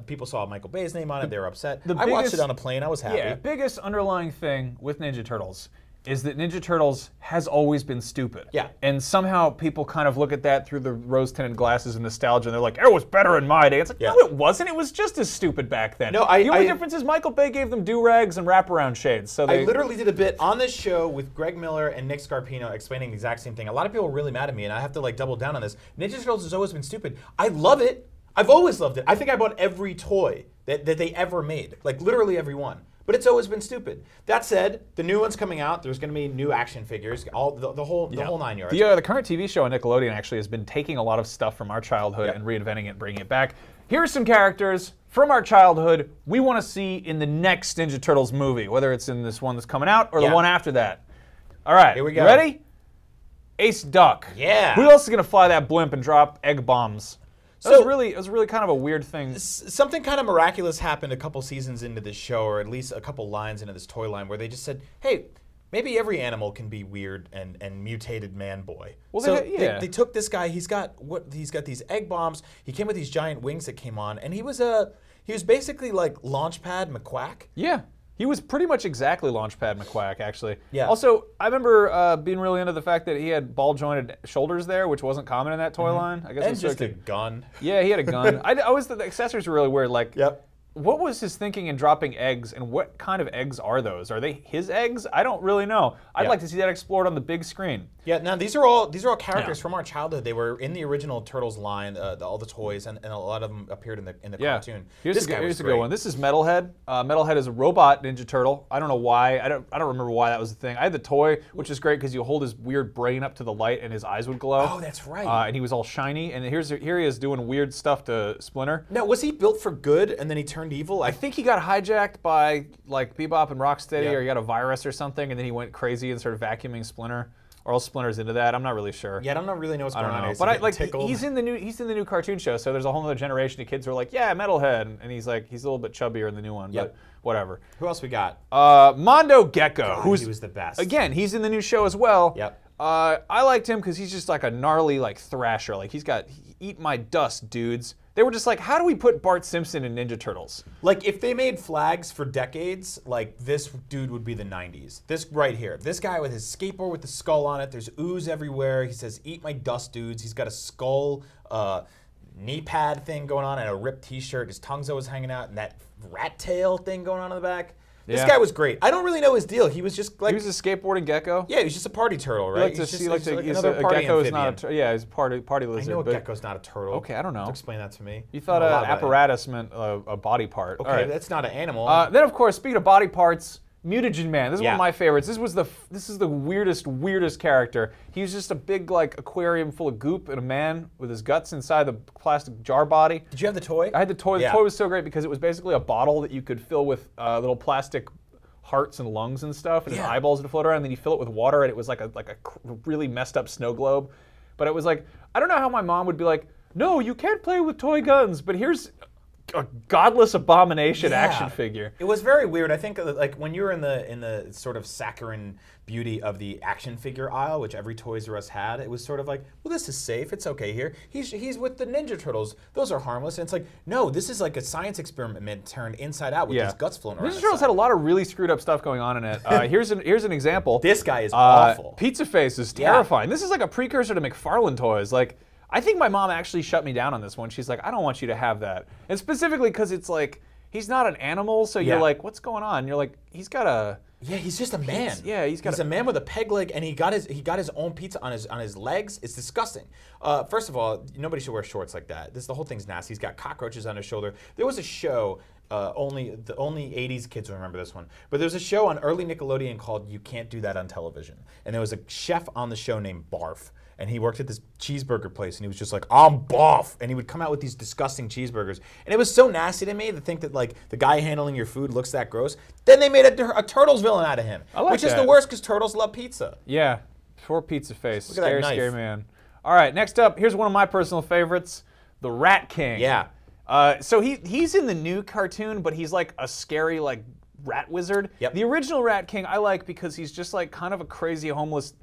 People saw Michael Bay's name on it. They were upset. I watched biggest- it on a plane. I was happy. Yeah, biggest underlying thing with Ninja Turtles is that Ninja Turtles has always been stupid. Yeah. And somehow people kind of look at that through the rose-tinted glasses and nostalgia, and they're like, it was better in my day. It's like, no, it wasn't. It was just as stupid back then. No, the only difference is Michael Bay gave them do-rags and wraparound shades. So I literally did a bit on this show with Greg Miller and Nick Scarpino explaining the exact same thing. A lot of people were really mad at me, and I have to like double down on this. Ninja Turtles has always been stupid. I love it. I've always loved it. I think I bought every toy that they ever made, like literally every one. But it's always been stupid. That said, the new one's coming out. There's going to be new action figures, all the whole 9 yards. The current TV show on Nickelodeon actually has been taking a lot of stuff from our childhood and reinventing it, bringing it back. Here are some characters from our childhood we want to see in the next Ninja Turtles movie, whether it's in this one that's coming out or the one after that. All right, Here we go. You ready? Ace Duck. Yeah. Who else is going to fly that blimp and drop egg bombs? It was really kind of a weird thing. Something kind of miraculous happened a couple seasons into this show, or at least a couple lines into this toy line, where they just said, hey, maybe every animal can be weird and mutated man boy. Well, so they took this guy. He's got these egg bombs. He came with these giant wings that came on, and he was basically like Launchpad McQuack. Yeah. He was pretty much exactly Launchpad McQuack, actually. Yeah. Also, I remember being really into the fact that he had ball-jointed shoulders there, which wasn't common in that toy line. I guess And it's just so a gun. Yeah, he had a gun. I always thought the accessories were really weird. Like, Yep. what was his thinking in dropping eggs, and what kind of eggs are those? Are they his eggs? I don't really know. I'd Yeah. like to see that explored on the big screen. Yeah, now these are all characters Yeah. from our childhood. They were in the original Turtles line, all the toys, and a lot of them appeared in the cartoon. Here's This a, guy here's was a great. good one. This is Metalhead. Metalhead is a robot Ninja Turtle. I don't know why. I don't remember why that was the thing. I had the toy, which is great because you hold his weird brain up to the light and his eyes would glow. Oh, that's right. And he was all shiny. And here he is doing weird stuff to Splinter. Now, was he built for good and then he turned evil? I think he got hijacked by like Bebop and Rocksteady, Yeah. or he got a virus or something, and then he went crazy and started vacuuming Splinter. Or else Splinter's into that. I'm not really sure. Yeah, I don't really know what's I going don't on. know, He's but getting tickled. he's in the new cartoon show, so there's a whole other generation of kids who are like, yeah, Metalhead, and he's like, he's a little bit chubbier in the new one, Yep. but whatever. Who else we got? Mondo Gecko, God, he was the best. again, he's in the new show as well. Yep. I liked him because he's just like a gnarly like thrasher. Like he's got eat my dust, dudes. They were just like, how do we put Bart Simpson in Ninja Turtles? Like, if they made flags for decades, like, this dude would be the 90s. This right here. This guy with his skateboard with the skull on it. There's ooze everywhere. He says, eat my dust, dudes. He's got a skull knee pad thing going on and a ripped t-shirt. His tongue's always hanging out and that rat tail thing going on in the back. This Yeah. guy was great. I don't really know his deal. He was just like... He was a skateboarding gecko. yeah, he was just a party turtle, He right? liked to He's see just like to, he's another a party gecko is amphibian. not a yeah, he's a party I lizard. know a but gecko's not a turtle. Okay, I don't know. Explain that to me. You thought I know a lot an about it. apparatus meant a body part. Okay, All right. that's not an animal. Then of course, speaking of body parts, Mutagen Man. This is one Yeah. of my favorites. This is the weirdest character. He's just a big like aquarium full of goop and a man with his guts inside the plastic jar body. Did you have the toy? I had the toy. Yeah. The toy was so great because it was basically a bottle that you could fill with little plastic hearts and lungs and stuff, and his Yeah. eyeballs would float around. And then you fill it with water, and it was like a really messed up snow globe. But it was like, I don't know how my mom would be like, no, you can't play with toy guns, but here's a godless abomination action figure. It was very weird. I think like when you were in the sort of saccharine beauty of the action figure aisle, which every Toys R Us had, it was sort of like, well, this is safe. It's okay here. He's with the Ninja Turtles. Those are harmless. And it's like, no, this is like a science experiment turned inside out with his guts floating around. Ninja Turtles had a lot of really screwed up stuff going on in it. Here's an example. This guy is awful. Pizza Face is Yeah. terrifying. This is like a precursor to McFarlane toys. Like, I think my mom actually shut me down on this one. She's like, I don't want you to have that. And specifically because it's like, he's not an animal, so you're Yeah. like, what's going on? And you're like, he's got a... Yeah, he's just a man. he's got a man with a peg leg, and he got his own pizza on his legs. It's disgusting. First of all, nobody should wear shorts like that. The whole thing's nasty. He's got cockroaches on his shoulder. There was a show. Only 80s kids will remember this one. But there was a show on early Nickelodeon called "You Can't Do That on Television," and there was a chef on the show named Barf. And he worked at this cheeseburger place, and he was just like, I'm Barf. And he would come out with these disgusting cheeseburgers. And it was so nasty to me to think that like the guy handling your food looks that gross. Then they made a Turtles villain out of him, like which is that. the worst because Turtles love pizza. Yeah, poor Pizza Face. Look at that Scary, knife. scary man. All right, next up, here's one of my personal favorites, the Rat King. Yeah. So he's in the new cartoon, but he's like a scary like rat wizard. Yep. The original Rat King I like because he's just like kind of a crazy homeless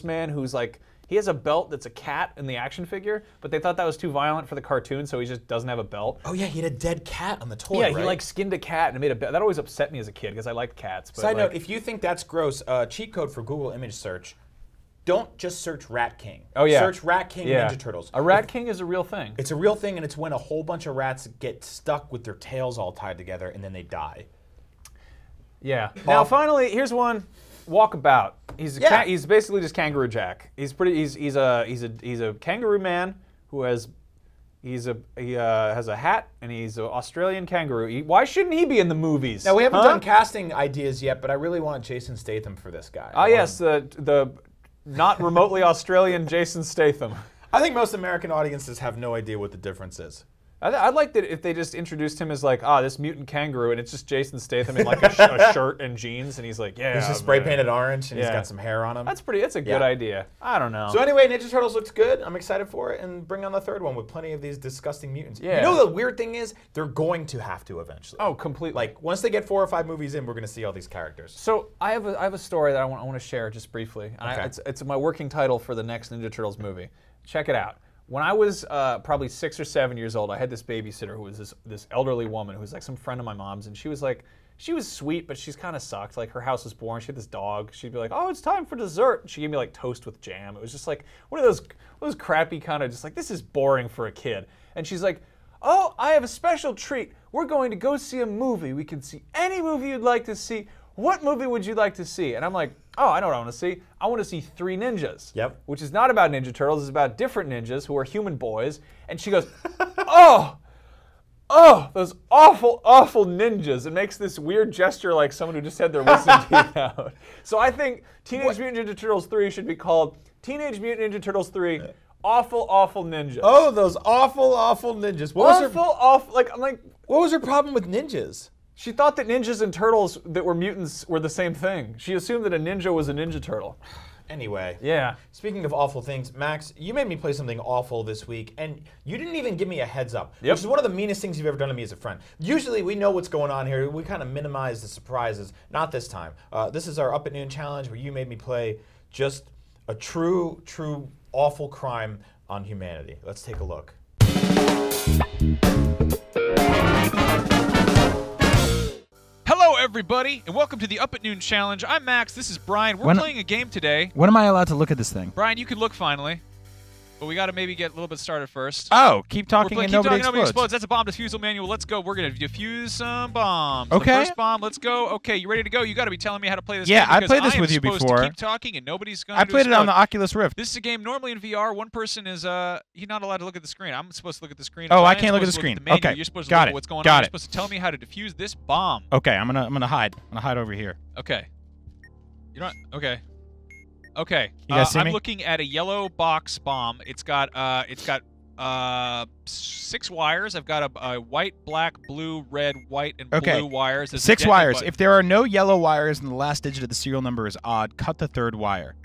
man who's like, he has a belt that's a cat in the action figure, but they thought that was too violent for the cartoon, so he just doesn't have a belt. Oh yeah, he had a dead cat on the toy. Yeah, right? he like skinned a cat and made a belt. That always upset me as a kid because I liked cats. But Side like, note: if you think that's gross, cheat code for Google image search. Don't just search Rat King. Oh yeah. Search Rat King Ninja Turtles. A Rat King is a real thing. It's a real thing, and it's when a whole bunch of rats get stuck with their tails all tied together, and then they die. Yeah. Now finally, here's one. Walkabout. He's Yeah. he's basically just Kangaroo Jack. He's a kangaroo man who has he has a hat and he's an Australian kangaroo. Why shouldn't he be in the movies? Now we haven't Huh? done casting ideas yet, but I really want Jason Statham for this guy. Ah yes, the not remotely Australian Jason Statham. I think most American audiences have no idea what the difference is. I'd like that if they just introduced him as like, this mutant kangaroo, and it's just Jason Statham in like a shirt and jeans, and he's like, yeah. He's just spray man. painted orange, and he's Yeah. got some hair on him. That's a good Yeah. idea. I don't know. So anyway, Ninja Turtles looks good. I'm excited for it, and bring on the third one with plenty of these disgusting mutants. Yeah. You know the weird thing is, they're going to have to eventually. Oh, completely. Like once they get 4 or 5 movies in, we're going to see all these characters. So I have a story that I want to share just briefly. And Okay. it's my working title for the next Ninja Turtles movie. Check it out. When I was probably 6 or 7 years old, I had this babysitter who was this elderly woman who was like some friend of my mom's, and she she was sweet, but she's kind of sucked. Like, her house was boring. She had this dog. She'd be like, oh, it's time for dessert. She gave me like toast with jam. It was just like one of those crappy kind of just like, this is boring for a kid. And she's like, oh, I have a special treat. We're going to go see a movie. We can see any movie you'd like to see. What movie would you like to see? And I'm like, oh, I know what I want to see. I want to see Three Ninjas. Yep. Which is not about Ninja Turtles. It's about different ninjas who are human boys. And she goes, oh, those awful, awful ninjas. It makes this weird gesture like someone who just had their wisdom teeth out. So I think Teenage Mutant Ninja Turtles 3 should be called Teenage Mutant Ninja Turtles 3 Awful, Awful Ninjas. Oh, those awful, awful ninjas. What was her problem with ninjas? She thought that ninjas and turtles that were mutants were the same thing. She assumed that a ninja was a Ninja Turtle. Anyway. Yeah. Speaking of awful things, Max, you made me play something awful this week, and you didn't even give me a heads up, which is one of the meanest things you've ever done to me as a friend. Usually, we know what's going on here. We kind of minimize the surprises. Not this time. This is our Up at Noon challenge, where you made me play just a true, awful crime on humanity. Let's take a look. Hello, everybody, and welcome to the Up at Noon Challenge. I'm Max. This is Brian. We're playing a game today. When am I allowed to look at this thing? Brian, you can look finally, but we got to maybe get a little bit started first. Oh, keep talking and nobody explodes. That's a bomb defusal manual. Let's go. We're going to defuse some bombs. Okay. The first bomb, let's go. Okay, you ready to go? You got to be telling me how to play this game. Yeah, I played this with you before. before. To keep talking, and nobody's going to I played it on the Oculus Rift. This is a game normally in VR. One person is you're not allowed to look at the screen. I'm supposed to look at the screen. Oh, I can't look at the screen. Okay, you're supposed to look at what's going on. You're supposed to tell me how to defuse this bomb. Okay, I'm gonna hide. I'm gonna hide over here. Okay. You're not okay. Okay. You guys see I'm me? looking at a yellow box bomb. It's got 6 wires. I've got a white, black, blue, red, white, and blue wires. There's 6 wires. Button. If there are no yellow wires and the last digit of the serial number is odd, cut the 3rd wire.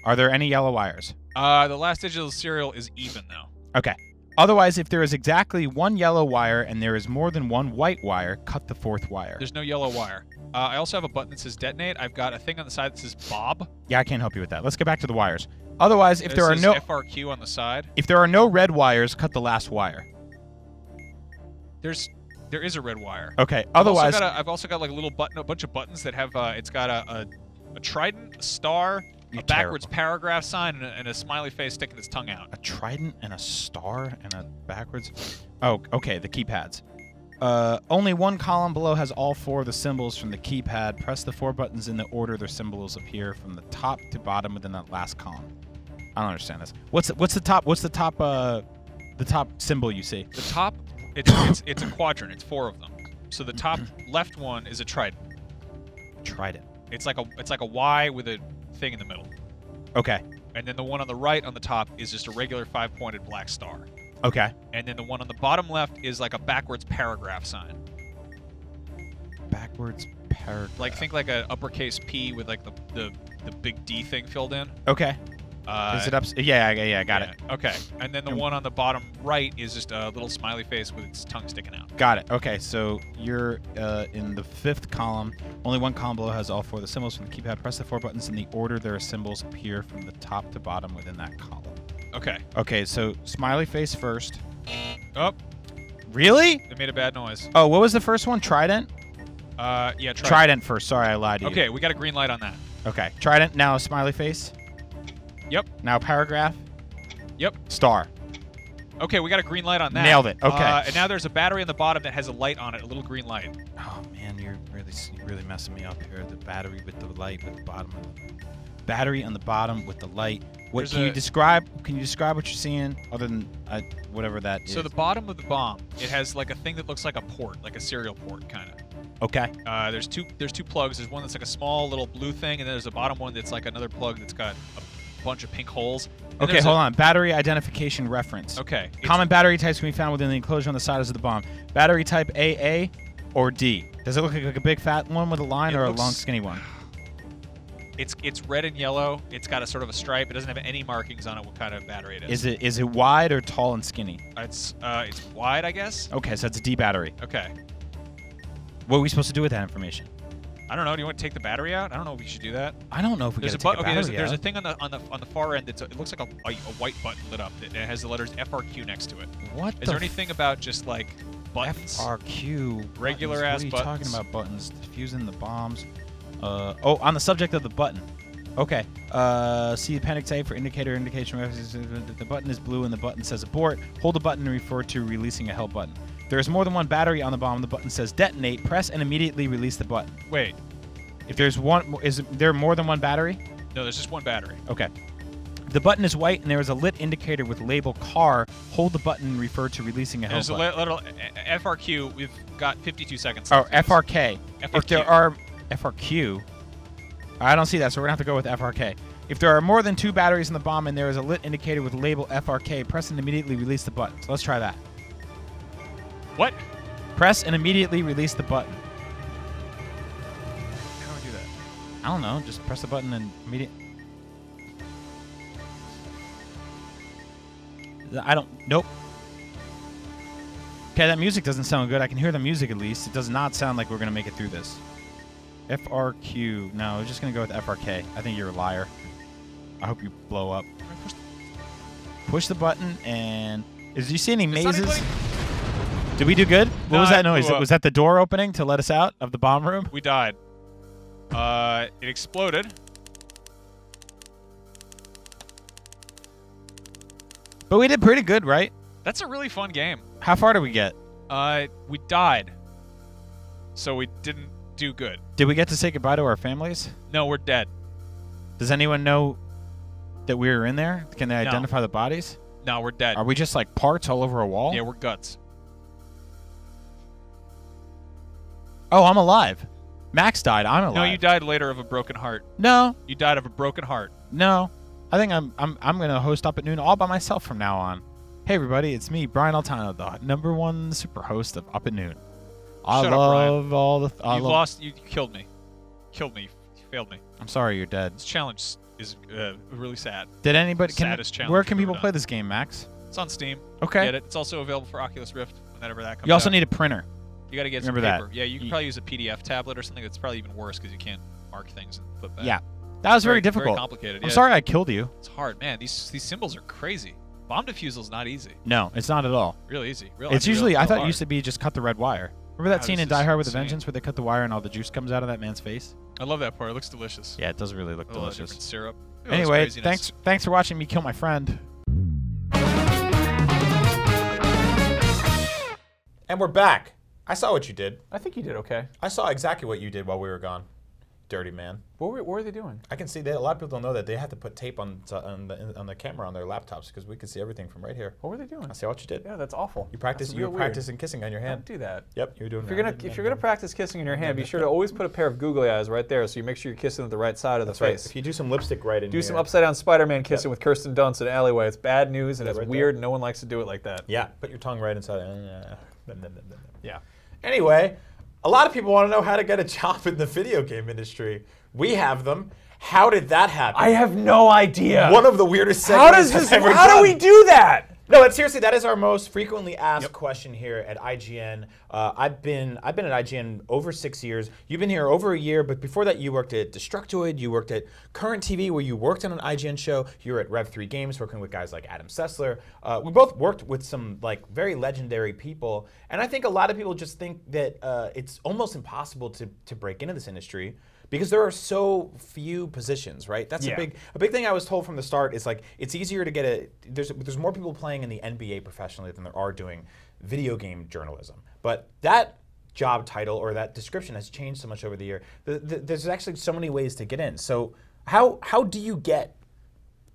Are there any yellow wires? The last digit of the serial is even, though. Okay. Otherwise, if there is exactly 1 yellow wire and there is more than 1 white wire, cut the 4th wire. There's no yellow wire. I also have a button that says detonate. I've got a thing on the side that says Bob. Yeah, I can't help you with that. Let's get back to the wires. Otherwise, if there are no FRQ on the side. If there are no red wires, cut the last wire. There is a red wire. Okay. Otherwise, I've also got like a bunch of buttons that have it's got a trident, a star, a backwards paragraph sign, and a smiley face sticking its tongue out. A trident and a star and a backwards. Oh, okay. The keypads. Only one column below has all 4 of the symbols from the keypad. Press the 4 buttons in the order their symbols appear from the top to bottom within that last column. I don't understand this. What's the top symbol you see? The top, it's a quadrant. It's 4 of them. So the top left one is a trident. Trident. It's like a Y with a thing in the middle. Okay. And then the one on the right on the top is just a regular 5-pointed black star. Okay. And then the one on the bottom left is like a backwards paragraph sign. Backwards paragraph. Like think like an uppercase P with like the big D thing filled in. Okay. Is it up? Yeah, got it. Okay. And then the one on the bottom right is just a little smiley face with its tongue sticking out. Got it. Okay, so you're in the 5th column. Only one column below has all 4 of the symbols from the keypad. Press the 4 buttons in the order their symbols appear from the top to bottom within that column. Okay. Okay, so smiley face first. Oh. Really? It made a bad noise. Oh, what was the first one? Trident? Yeah, trident. Trident first. Sorry, I lied to you. Okay, we got a green light on that. Okay. Trident, now smiley face. Yep. Now paragraph. Yep. Star. Okay, we got a green light on that. Nailed it. Okay. And now there's a battery on the bottom that has a light on it, a little green light. Oh man, you're really messing me up here. The battery with the light at the bottom. Battery on the bottom with the light. What can you describe? Can you describe what you're seeing other than whatever that is? So the bottom of the bomb, it has like a thing that looks like a port, like a serial port, kind of. Okay. There's two plugs. There's one that's like a small little blue thing, and then there's a bottom one that's like another plug that's got a bunch of pink holes. And okay, hold on. Battery identification reference. Okay. Common battery types can be found within the enclosure on the sides of the bomb. Battery type AA or D. Does it look like a big fat one with a line or a long skinny one? It's red and yellow. It's got a sort of a stripe. It doesn't have any markings on it what kind of battery it is. Is it wide or tall and skinny? It's wide, I guess. Okay, so it's a D battery. Okay. What are we supposed to do with that information? I don't know. Do you want to take the battery out? I don't know if we should do that. I don't know if we can take the battery out. There's a thing on the far end that's it looks like a white button lit up. It has the letters FRQ next to it. What? Is there anything about just like buttons. FRQ. Regular buttons. ass What are you buttons. talking about buttons? Defusing the bombs. Oh, on the subject of the button. Okay. See Appendix A for indicator indication. The button is blue and the button says abort. Hold the button and refer to releasing a held button. There is more than one battery on the bomb. The button says detonate. Press and immediately release the button. Wait. If there's one, is there more than one battery? No, there's just one battery. Okay. The button is white and there is a lit indicator with label car. Hold the button and refer to releasing a held There's a button. little FRQ. We've got 52 seconds. Oh, FRK. If FRQ. there are FRQ, I don't see that, so we're gonna have to go with FRK. If there are more than 2 batteries in the bomb and there is a lit indicator with label FRK, press and immediately release the button. So let's try that. What? Press and immediately release the button. How do I do that? I don't know. Just press the button and immediately. I don't. Nope. Okay, that music doesn't sound good. I can hear the music at least. It does not sound like we're gonna make it through this. FRQ. No, we're just gonna go with FRK. I think you're a liar. I hope you blow up. Push the button and. Do you see any mazes? Did we do good? What No, was I that noise? blew up. Was that the door opening to let us out of the bomb room? We died. It exploded. But we did pretty good, right? That's a really fun game. How far did we get? We died. So we didn't do good. Did we get to say goodbye to our families? No, we're dead. Does anyone know that we were in there? Can they No. identify the bodies? No, we're dead. Are we just like parts all over a wall? Yeah, we're guts. Oh, I'm alive. Max died. I'm alive. No, you died later of a broken heart. No, You died of a broken heart. no. I think I'm gonna host Up at Noon all by myself from now on. Hey everybody, it's me, Brian Altano, the #1 super host of Up at Noon. I Shut up, Brian. love all the. I You love- lost. You killed me. Killed me. You failed me. I'm sorry, you're dead. This challenge is really sad. Did anybody? Saddest challenge Where can I've people ever play done. this game, Max? It's on Steam. Okay. Get it. It's also available for Oculus Rift whenever that comes You also out. need a printer. You got to get remember some that. paper. Yeah, you can probably use a PDF tablet or something. That's probably even worse because you can't mark things and flip that. Yeah, that was very difficult. Very complicated. I'm yeah. sorry I killed you. It's hard, man. These symbols are crazy. Bomb defusal not easy. No, it's not at all. Real easy. Real. It's I mean, usually, real I thought it hard. used to be just cut the red wire. Remember that Wow, scene this in Die is Hard with a insane. Vengeance where they cut the wire and all the juice comes out of that man's face? I love that part. It looks delicious. Yeah, it does really look A lot of different delicious. syrup. Look at all this Anyway, craziness. thanks for watching me kill my friend. And we're back. I saw what you did. I think you did okay. I saw exactly what you did while we were gone. Dirty man. What were they doing? I can see that a lot of people don't know that they had to put tape on the camera on their laptops because we could see everything from right here. What were they doing? I see what you did. Yeah, that's awful. You practice. That's You real were weird. practicing kissing on your hand. Don't do that. Yep, you were doing. If you're gonna practice kissing in your hand, be sure to always put a pair of googly eyes right there, so you make sure you're kissing at the right side of the That's right. face. If you do some lipstick right in Do here. some upside down Spider-Man kissing with Kirsten Dunst in an alleyway. It's bad news and Yeah, it's right weird. No one likes to do it like that. Yeah, put your tongue right inside. Yeah. Anyway, a lot of people want to know how to get a job in the video game industry. We have them. How did that happen? I have no idea. One of the weirdest segues How does I've this? ever How done. do we do that? No, but seriously, that is our most frequently asked question here at IGN. I've been at IGN over 6 years. You've been here over a year, but before that, you worked at Destructoid. You worked at Current TV, where you worked on an IGN show. You were at Rev3 Games, working with guys like Adam Sessler. We both worked with some like very legendary people, and I think a lot of people just think that it's almost impossible to break into this industry. Because there are so few positions, right? That's a big thing I was told from the start is like it's easier to get there's more people playing in the NBA professionally than there are doing video game journalism. But that job title or that description has changed so much over the year. There's actually so many ways to get in. So how do you get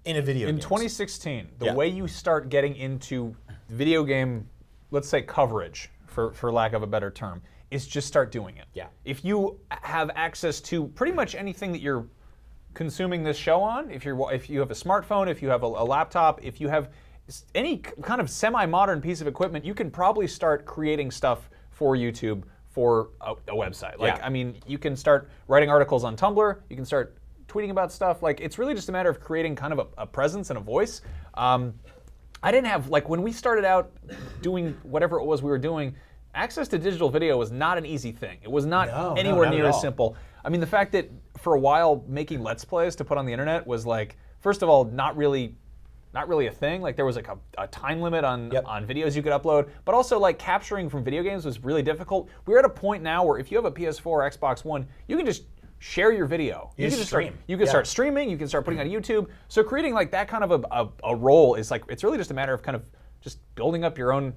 in a video game? In 2016, the way you start getting into video game, let's say coverage, for lack of a better term, is just start doing it. Yeah. If you have access to pretty much anything that you're consuming this show on, if you have a smartphone, if you have a laptop, if you have any kind of semi-modern piece of equipment, you can probably start creating stuff for YouTube for a website. Like, I mean, you can start writing articles on Tumblr, you can start tweeting about stuff. Like, it's really just a matter of creating kind of a presence and a voice. I didn't have, like, when we started out doing whatever it was we were doing, access to digital video was not an easy thing. It was not anywhere near as simple. I mean, the fact that for a while making Let's Plays to put on the internet was like, first of all, not really not really a thing. Like there was like a time limit on videos you could upload, but also like capturing from video games was really difficult. We're at a point now where if you have a PS4 or Xbox One, you can just share your video. You can just stream. You can start streaming. You can start putting on YouTube. So creating like that kind of a role is like, it's really just a matter of kind of just building up your own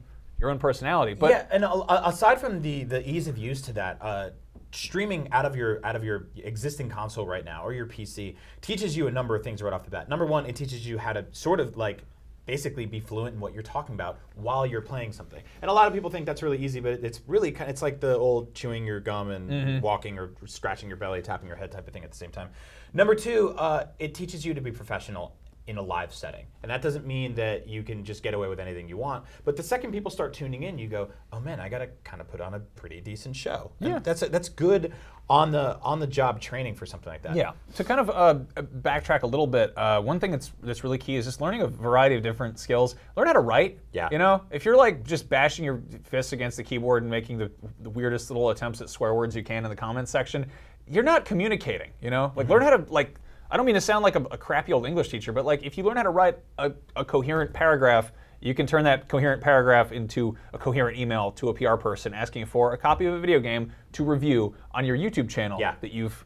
personality. But yeah, and aside from the ease of use to that, streaming out of your existing console right now or your PC teaches you a number of things right off the bat. Number one, it teaches you how to sort of like basically be fluent in what you're talking about while you're playing something. And a lot of people think that's really easy, but it's really kind of, it's like the old chewing your gum and walking or scratching your belly, tapping your head type of thing at the same time. Number two, it teaches you to be professional in a live setting. And that doesn't mean that you can just get away with anything you want. But the second people start tuning in, you go, oh man, I gotta kind of put on a pretty decent show. And that's good on the job training for something like that. Yeah. To kind of backtrack a little bit, one thing that's really key is just learning a variety of different skills. Learn how to write. Yeah. You know, if you're like just bashing your fists against the keyboard and making the weirdest little attempts at swear words you can in the comments section, you're not communicating. You know, like learn how to like. I don't mean to sound like a crappy old English teacher, but like if you learn how to write a coherent paragraph, you can turn that coherent paragraph into a coherent email to a PR person asking for a copy of a video game to review on your YouTube channel that you've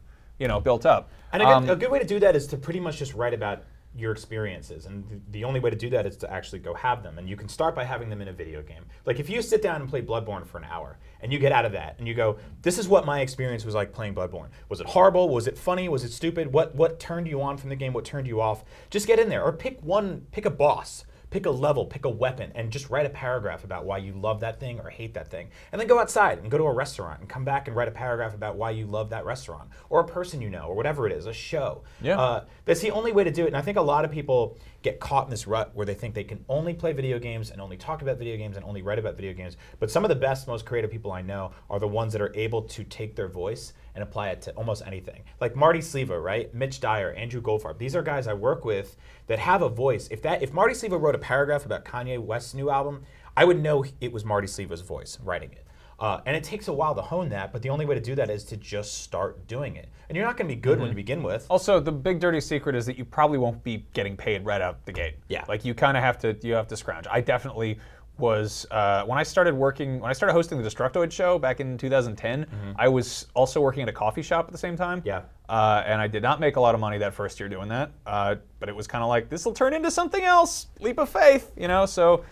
built up. And a good way to do that is to pretty much just write about your experiences, and the only way to do that is to actually go have them. And you can start by having them in a video game. Like if you sit down and play Bloodborne for an hour and you get out of that and you go, this is what my experience was like playing Bloodborne. Was it horrible? Was it funny? Was it stupid? What turned you on from the game? What turned you off? Just get in there, or pick a boss, pick a level, pick a weapon, and just write a paragraph about why you love that thing or hate that thing. And then go outside and go to a restaurant and come back and write a paragraph about why you love that restaurant, or a person you know, or whatever it is, a show. Yeah. That's the only way to do it. And I think a lot of people get caught in this rut where they think they can only play video games and only talk about video games and only write about video games. But some of the best, most creative people I know are the ones that are able to take their voice and apply it to almost anything. Like Marty Sleva, right? Mitch Dyer, Andrew Goldfarb. These are guys I work with that have a voice. If Marty Sleva wrote a paragraph about Kanye West's new album, I would know it was Marty Sleva's voice writing it. And it takes a while to hone that, but the only way to do that is to just start doing it. And you're not going to be good when you begin with. Also, the big dirty secret is that you probably won't be getting paid right out the gate. Yeah. Like you kind of have to scrounge. I definitely was when I started hosting the Destructoid show back in 2010. I was also working at a coffee shop at the same time. Yeah. And I did not make a lot of money that first year doing that. But it was kind of like, this will turn into something else. Leap of faith, you know. So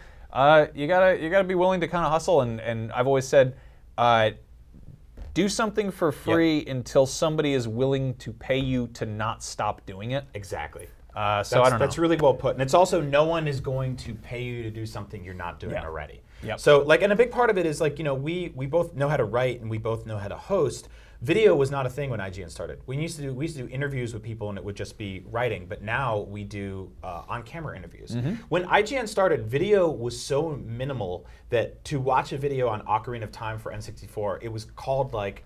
you gotta be willing to kind of hustle. And I've always said, do something for free until somebody is willing to pay you to not stop doing it. Exactly. So I don't know. That's really well put. And it's also, no one is going to pay you to do something you're not doing already. Yep. So like, and a big part of it is like, we both know how to write and we both know how to host. Video was not a thing when IGN started. We used to do interviews with people and it would just be writing, but now we do on-camera interviews. When IGN started, video was so minimal that to watch a video on Ocarina of Time for N64, it was called like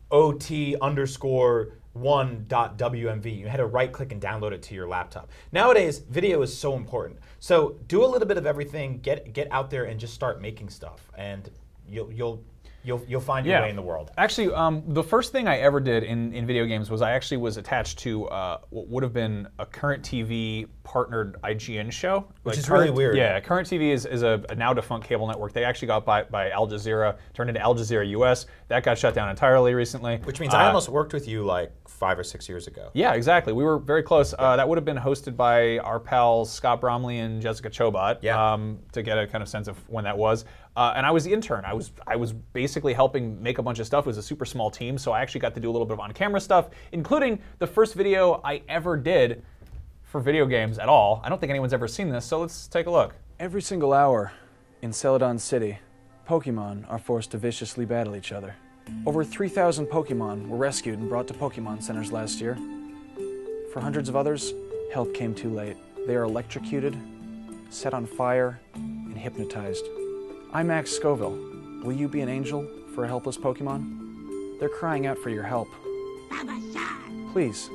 OT_1.WMV. You had to right-click and download it to your laptop. Nowadays, video is so important. So do a little bit of everything, get out there and just start making stuff, and you'll find your way in the world. Actually, the first thing I ever did in video games was I actually was attached to what would have been a Current TV partnered IGN show. Which is really weird. Yeah, Current TV is a now defunct cable network. They actually got bought by Al Jazeera, turned into Al Jazeera US. That got shut down entirely recently. Which means I almost worked with you like 5 or 6 years ago. Yeah, exactly. We were very close. That would have been hosted by our pals Scott Bromley and Jessica Chobot. To get a kind of sense of when that was. And I was the intern. I was basically helping make a bunch of stuff. It was a super small team, so I actually got to do a little bit of on-camera stuff, including the first video I ever did for video games at all. I don't think anyone's ever seen this, so let's take a look. Every single hour in Celadon City, Pokemon are forced to viciously battle each other. Over 3,000 Pokemon were rescued and brought to Pokemon centers last year. For hundreds of others, help came too late. They are electrocuted, set on fire, and hypnotized. I'm Max Scoville. Will you be an angel for a helpless Pokemon? They're crying out for your help. Please,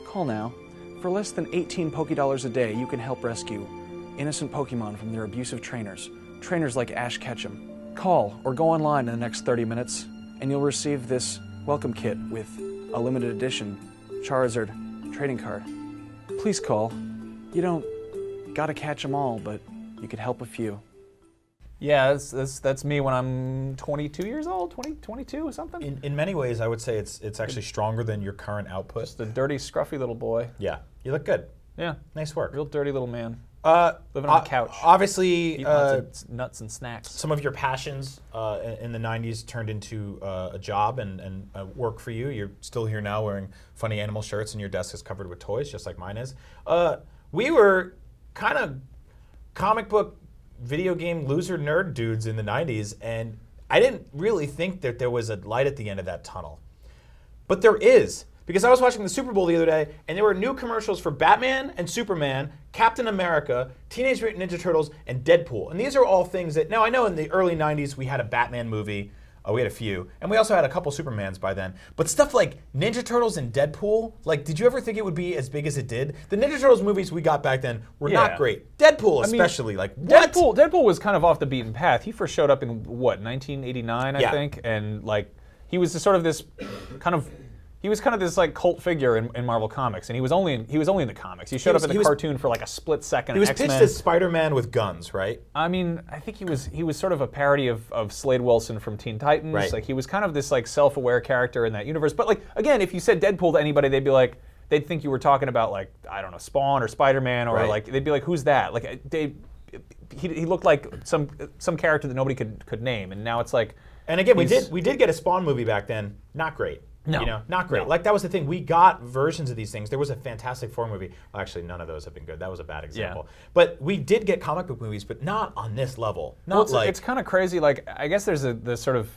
call now. For less than 18 Pokédollars a day, you can help rescue innocent Pokemon from their abusive trainers. Trainers like Ash Ketchum. Call or go online in the next 30 minutes, and you'll receive this welcome kit with a limited edition Charizard trading card. Please call. You don't gotta catch 'em all, but you could help a few. Yeah, that's me when I'm 22 years old, 22 or something. In many ways, I would say it's actually stronger than your current output. Just a dirty, scruffy little boy. Yeah, you look good. Yeah, Nice work. real dirty little man. Living on a couch. Obviously, Eating lots of nuts and snacks. some of your passions in the 90s turned into a job and work for you. You're still here now wearing funny animal shirts and your desk is covered with toys, just like mine is. We were kind of comic book video game loser nerd dudes in the 90s, and I didn't really think that there was a light at the end of that tunnel. But there is. Because I was watching the Super Bowl the other day, and there were new commercials for Batman and Superman, Captain America, Teenage Mutant Ninja Turtles, and Deadpool. And these are all things that, now I know in the early 90s we had a Batman movie, we had a few, and we also had a couple Supermans by then. But stuff like Ninja Turtles and Deadpool, like, did you ever think it would be as big as it did? The Ninja Turtles movies we got back then were not great. Deadpool especially, like, what? Deadpool was kind of off the beaten path. He first showed up in, what, 1989, I think? And, like, he was sort of this kind of... He was kind of this like cult figure in Marvel Comics, and he was only in the comics. He showed up in the cartoon for like a split second. He was X-Men. pitched as Spider-Man with guns, right? I mean, I think he was sort of a parody of Slade Wilson from Teen Titans. Right. Like he was kind of this like self-aware character in that universe. But like again, if you said Deadpool to anybody, they'd be like, they'd think you were talking about like I don't know Spawn or Spider-Man or like they'd be like, who's that? Like he looked like some character that nobody could name, and now it's like. And again, we did get a Spawn movie back then. Not great. No. You know, not great. No. Like, that was the thing. We got versions of these things. There was a Fantastic Four movie. Well, actually, none of those have been good. That was a bad example. But we did get comic book movies, but not on this level. Not well, it's kind of crazy. Like, I guess there's the sort of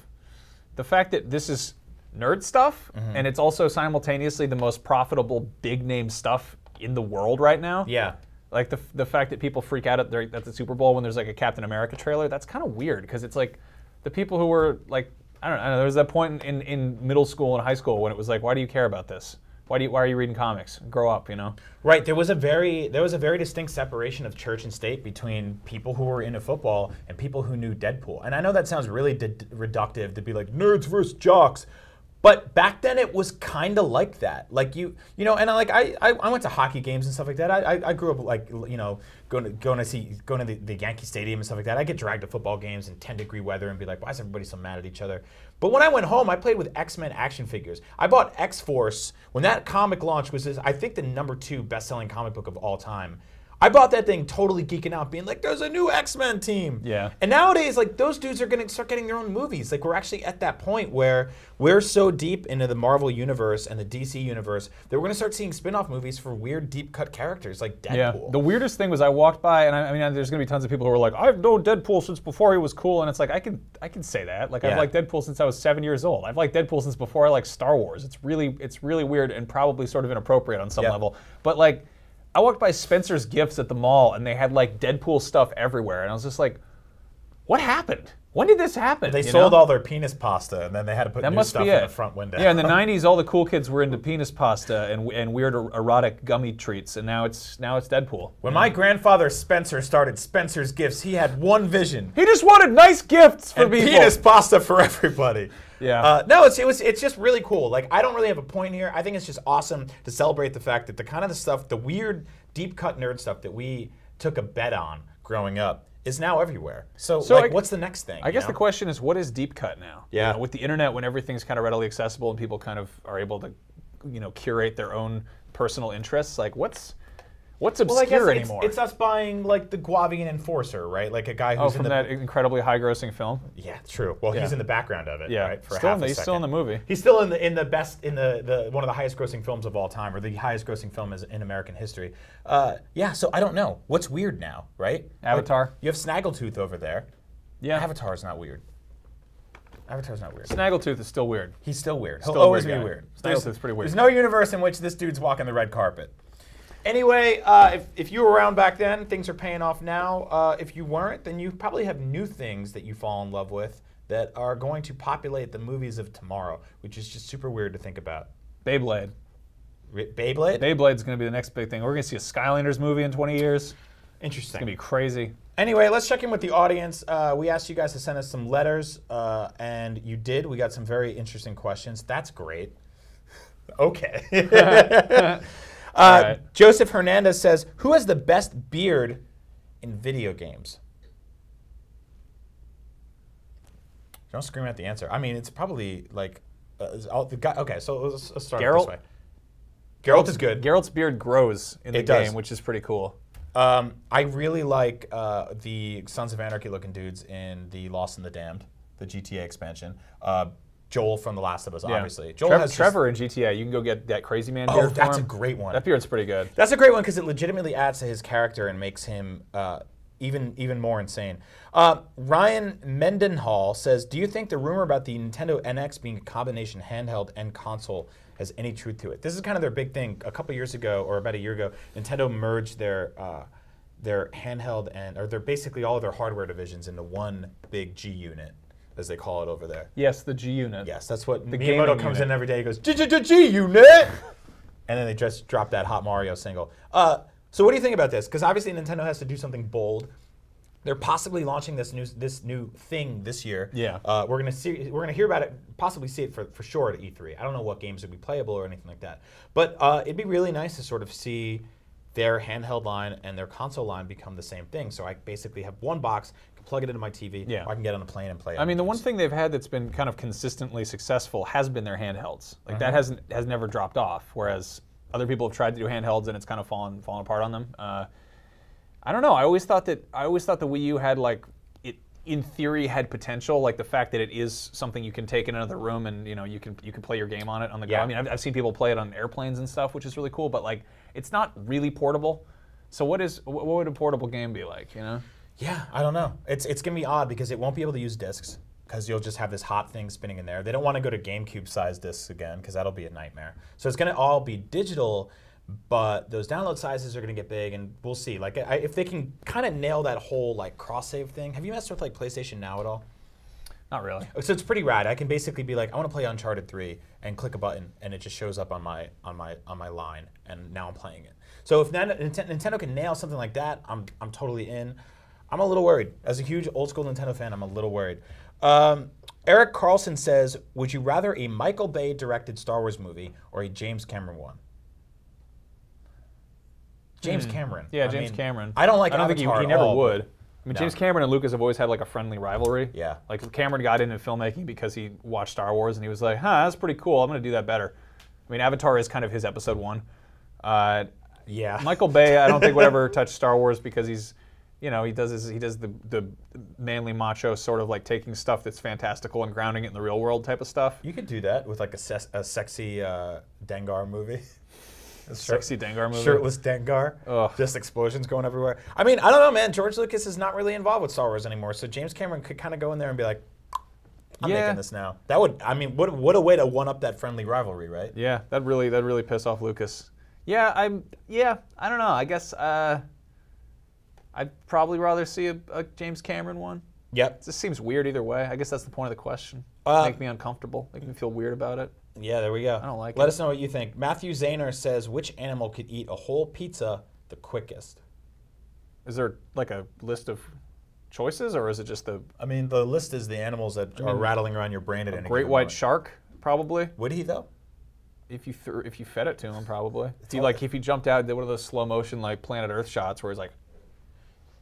the fact that this is nerd stuff, and it's also simultaneously the most profitable big name stuff in the world right now. Yeah. Like the fact that people freak out at the Super Bowl when there's like a Captain America trailer. That's kind of weird because it's like the people who were like. I don't know. There was that point in middle school and high school when it was like, why do you care about this? Why are you reading comics? Grow up, you know. Right. There was a very distinct separation of church and state between people who were into football and people who knew Deadpool. And I know that sounds really reductive to be like nerds versus jocks. But back then it was kind of like that. Like you know, and like I went to hockey games and stuff like that. I grew up like you know going to the Yankee Stadium and stuff like that. I get dragged to football games in 10-degree weather and be like, why is everybody so mad at each other? But when I went home, I played with X-Men action figures. I bought X-Force when that comic launch was I think the #2 best-selling comic book of all time. I bought that thing totally geeking out, being like, there's a new X-Men team. Yeah. And nowadays, like, those dudes are going to start getting their own movies. Like, we're actually at that point where we're so deep into the Marvel universe and the DC universe that we're going to start seeing spin-off movies for weird, deep-cut characters like Deadpool. Yeah. The weirdest thing was I walked by, and I mean, there's going to be tons of people who are like, I've known Deadpool since before he was cool, and it's like, I can say that. Like, I've liked Deadpool since I was 7 years old. I've liked Deadpool since before I liked Star Wars. It's really weird and probably sort of inappropriate on some level. But, like, I walked by Spencer's Gifts at the mall, and they had like Deadpool stuff everywhere, and I was just like, "What happened? When did this happen?" They sold all their penis pasta, and then they had to put new stuff in the front window. Yeah, in the '90s, all the cool kids were into penis pasta and weird erotic gummy treats, and now it's Deadpool. When my grandfather Spencer started Spencer's Gifts, he had one vision. He just wanted nice gifts for people. Penis pasta for everybody. Yeah. No, it's just really cool. Like, I don't really have a point here. I think it's just awesome to celebrate the fact that the kind of the stuff, the weird, deep-cut nerd stuff that we took a bet on growing up is now everywhere. So like, what's the next thing? I guess the question is, what is deep cut now? Yeah. You know, with the internet, when everything's kind of readily accessible and people kind of are able to, you know, curate their own personal interests, like what's obscure anymore? It's us buying like the Guavian Enforcer, right? Like a guy who's from that incredibly high-grossing film. Yeah, true. Well, he's in the background of it, right? For he's still in the movie. He's still in the one of the highest-grossing films of all time, or the highest-grossing film in American history. Yeah. So I don't know what's weird now, right? Avatar. Like, you have Snaggletooth over there. Yeah. Avatar's not weird. Avatar's not weird. Snaggletooth is still weird. He's still weird. Still He'll always be guy. weird. Snaggletooth's pretty weird. There's no universe in which this dude's walking the red carpet. Anyway, if you were around back then, things are paying off now. If you weren't, then you probably have new things that you fall in love with that are going to populate the movies of tomorrow, which is just super weird to think about. Beyblade. Beyblade? Beyblade's going to be the next big thing. We're going to see a Skylanders movie in 20 years. Interesting. It's going to be crazy. Anyway, let's check in with the audience. We asked you guys to send us some letters, and you did. We got some very interesting questions. That's great. Okay. Right. Joseph Hernandez says, who has the best beard in video games? Don't scream at the answer. I mean, it's probably like the guy. Okay, so let's start Geralt? this way. Geralt is good. Geralt's beard grows in the It does. game, which is pretty cool. I really like the Sons of Anarchy looking dudes in the Lost and the Damned, the GTA expansion. Joel from The Last of Us, obviously. Joel has Trevor in GTA. You can go get that crazy man beard. Oh, for that's him. a great one. That beard's pretty good. That's a great one because it legitimately adds to his character and makes him even more insane. Ryan Mendenhall says, do you think the rumor about the Nintendo NX being a combination handheld and console has any truth to it? This is kind of their big thing. A couple years ago, or about a year ago, Nintendo merged their handheld or their basically all of their hardware divisions into one big G unit, as they call it over there. Yes, the G unit. Yes, that's what The Miyamoto gaming comes unit. in every day. He goes, G unit, and then they just drop that Hot Mario single. So what do you think about this? Because obviously Nintendo has to do something bold. They're possibly launching this new thing this year. Yeah. We're gonna hear about it, possibly see it for sure at E3. I don't know what games would be playable or anything like that. But it'd be really nice to sort of see their handheld line and their console line become the same thing. So I basically have one box, can plug it into my TV, or I can get on a plane and play it. I mean, the one thing they've had that's been kind of consistently successful has been their handhelds. Like that has never dropped off. Whereas other people have tried to do handhelds and it's kind of fallen apart on them. I don't know. I always thought the Wii U had it in theory had potential, like the fact that it is something you can take in another room and you can play your game on it on the go. I mean, I've seen people play it on airplanes and stuff, which is really cool. But it's not really portable. So what would a portable game be like? Yeah, I don't know. It's gonna be odd because it won't be able to use discs because you'll just have this hot thing spinning in there. They don't want to go to GameCube-sized discs again because that'll be a nightmare. So it's gonna all be digital. But those download sizes are going to get big, and we'll see. If they can kind of nail that whole cross-save thing. Have you messed with PlayStation Now at all? Not really. So it's pretty rad. I can basically be like, I want to play Uncharted 3, and click a button, and it just shows up on my line, and now I'm playing it. So if Nintendo can nail something like that, I'm totally in. I'm a little worried. As a huge old school Nintendo fan, I'm a little worried. Eric Carlson says, would you rather a Michael Bay directed Star Wars movie or a James Cameron one? James Cameron. Yeah, James Cameron. I don't like. I don't think Avatar he never all, would. I mean, James Cameron and Lucas have always had a friendly rivalry. Yeah. Like Cameron got into filmmaking because he watched Star Wars and he was like, that's pretty cool. I'm going to do that better. I mean, Avatar is kind of his episode 1. Yeah. Michael Bay, I don't think would ever touch Star Wars because he's, he does the manly macho sort of taking stuff that's fantastical and grounding it in the real world type of stuff. You could do that with a sexy Dengar movie. Sexy Dengar movie. Shirtless Dengar. Ugh. Just explosions going everywhere. I mean, I don't know, man. George Lucas is not really involved with Star Wars anymore, so James Cameron could kind of go in there and be like, I'm making this now. That would, I mean, what a way to one-up that friendly rivalry, right? Yeah, that'd really piss off Lucas. Yeah, I don't know. I guess I'd probably rather see a James Cameron one. Yep. It just seems weird either way. I guess that's the point of the question. Make me uncomfortable. Make me feel weird about it. Yeah, there we go. I don't like it. Let us know what you think. Matthew Zahner says, which animal could eat a whole pizza the quickest? Is there a list of choices, or is it just the... I mean, the list is the animals that are rattling around your brain at any great given white moment. shark, probably. Would he, though? If you fed it to him, probably. If he jumped out and did one of those slow motion Planet Earth shots where he's like...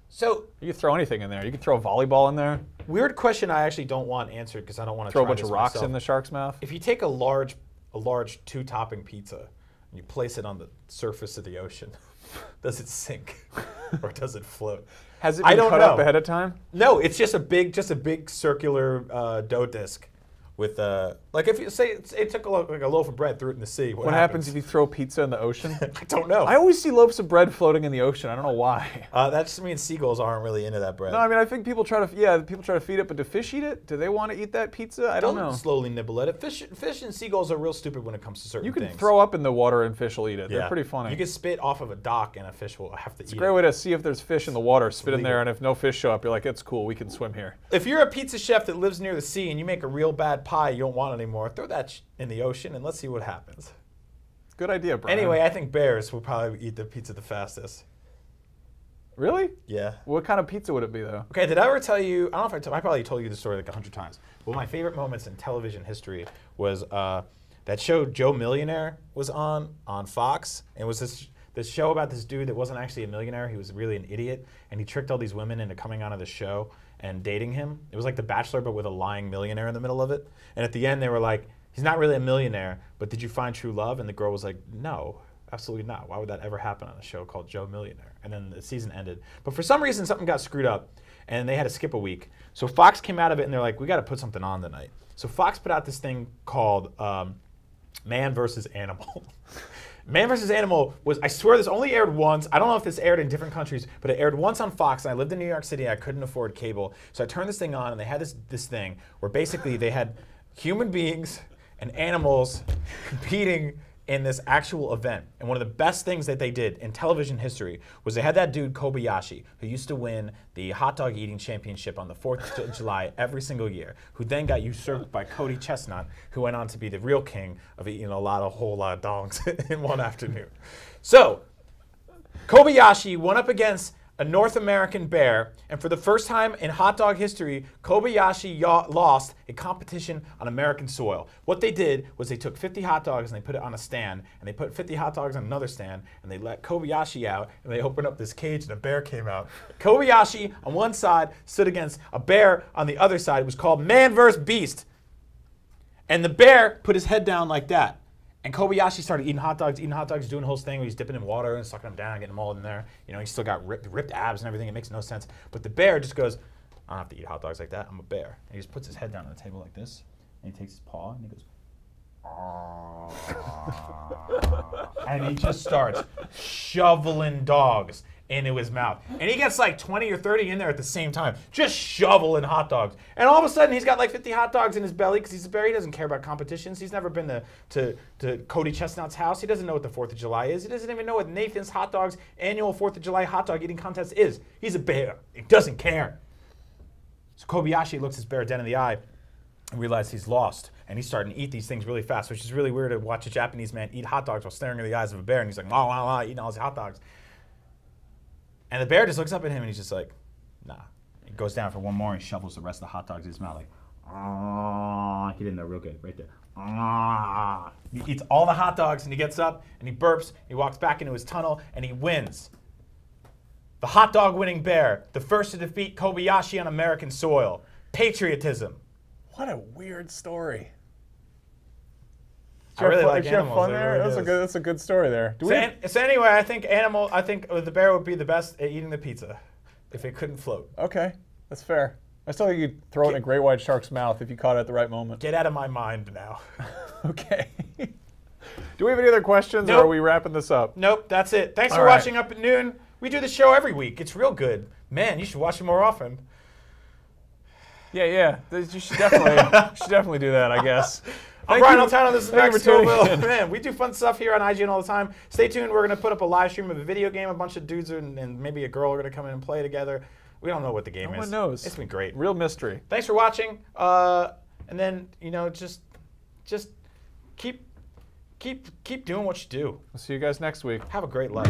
So you could throw anything in there. You could throw a volleyball in there. Weird question I actually don't want answered because I don't want to Throw a try bunch this of rocks myself. in the shark's mouth. If you take a large 2-topping pizza and you place it on the surface of the ocean, does it sink or does it float? Has it been cut up ahead of time? No, it's just a big circular dough disc with if you say it took a loaf of bread, threw it in the sea. What happens if you throw pizza in the ocean? I don't know. I always see loaves of bread floating in the ocean. I don't know why. That just means seagulls aren't really into that bread. No, I mean I think people try to feed it, but do fish eat it? Do they want to eat that pizza? I don't know. Slowly nibble at it. Fish and seagulls are real stupid when it comes to certain You can things. throw up in the water and fish will eat it. Yeah. They're pretty funny. You can spit off of a dock and a fish will have to eat it. It's a great way to see if there's fish in the water. Spit in there, and if no fish show up, you're like, it's cool, we can swim here. If you're a pizza chef that lives near the sea and you make a real bad pie you don't want anymore, throw that in the ocean and let's see what happens. Good idea, Brian. Anyway, I think bears will probably eat the pizza the fastest. Really? Yeah. What kind of pizza would it be, though? Okay, did I ever tell you, I don't know if I probably told you this story 100 times. One of my favorite moments in television history was that show Joe Millionaire was on Fox. And it was this this show about this dude that wasn't actually a millionaire. He was really an idiot, and he tricked all these women into coming onto the show and dating him. It was like The Bachelor, but with a lying millionaire in the middle of it. And at the end, they were like, he's not really a millionaire, but did you find true love? And the girl was like, no, absolutely not. Why would that ever happen on a show called Joe Millionaire? And then the season ended. But for some reason, something got screwed up, and they had to skip a week. So Fox came out of it, and they're like, we got to put something on tonight. So Fox put out this thing called Man vs. Animal. Man vs. Animal was, I swear this only aired once. I don't know if this aired in different countries, but it aired once on Fox, and I lived in New York City. I couldn't afford cable. So I turned this thing on, and they had this thing where basically they had human beings and animals competing in this actual event. And one of the best things that they did in television history was they had that dude Kobayashi, who used to win the hot dog eating championship on the 4th of July every single year, who then got usurped by Cody Chestnut, who went on to be the real king of eating a whole lot of dogs in one afternoon. So Kobayashi went up against a North American bear, and for the first time in hot dog history, Kobayashi lost a competition on American soil. What they did was they took 50 hot dogs and they put it on a stand, and they put 50 hot dogs on another stand, and they let Kobayashi out, and they opened up this cage, and a bear came out. Kobayashi on one side stood against a bear on the other side. It was called Man vs. Beast. And the bear put his head down like that. And Kobayashi started eating hot dogs, doing the whole thing where he's dipping in water and sucking them down, getting them all in there. You know, he's still got ripped abs and everything. It makes no sense. But the bear just goes, I don't have to eat hot dogs like that. I'm a bear. And he just puts his head down on the table like this, and he takes his paw, and he goes, and he just starts shoveling dogs into his mouth. And he gets like 20 or 30 in there at the same time, just shoveling hot dogs. And all of a sudden, he's got like 50 hot dogs in his belly because he's a bear. He doesn't care about competitions. He's never been to Cody Chestnut's house. He doesn't know what the 4th of July is. He doesn't even know what Nathan's Hot Dogs annual 4th of July hot dog eating contest is. He's a bear. He doesn't care. So Kobayashi looks his bear dead in the eye and realizes he's lost. And he's starting to eat these things really fast, which is really weird to watch a Japanese man eat hot dogs while staring into the eyes of a bear. And he's like, wah, wah, wah, eating all his hot dogs. And the bear just looks up at him, and he's just like, nah. He goes down for one more, and he shovels the rest of the hot dogs in his mouth, like, ah. He did that real good, right there. Ah. He eats all the hot dogs, and he gets up, and he burps, he walks back into his tunnel, and he wins. The hot dog winning bear, the first to defeat Kobayashi on American soil. Patriotism. What a weird story. I really like Did you have animals. fun there? That's a good story there. So anyway, I think the bear would be the best at eating the pizza if it couldn't float. Okay, that's fair. I still think you'd throw it in a great white shark's mouth if you caught it at the right moment. Get out of my mind now. Okay. Do we have any other questions, Nope. or are we wrapping this up? Nope, that's it. Thanks for All right. watching Up at Noon. We do the show every week. It's real good. Man, you should watch it more often. Yeah. You should definitely do that, I guess. I'm Brian Altano, this is Thank Max you for tuning Scoville. in. Man, we do fun stuff here on IGN all the time. Stay tuned. We're going to put up a live stream of a video game. A bunch of dudes and maybe a girl are going to come in and play together. We don't know what the game is. No one knows. It's been great. Real mystery. Thanks for watching. And then, just keep doing what you do. We'll see you guys next week. Have a great life.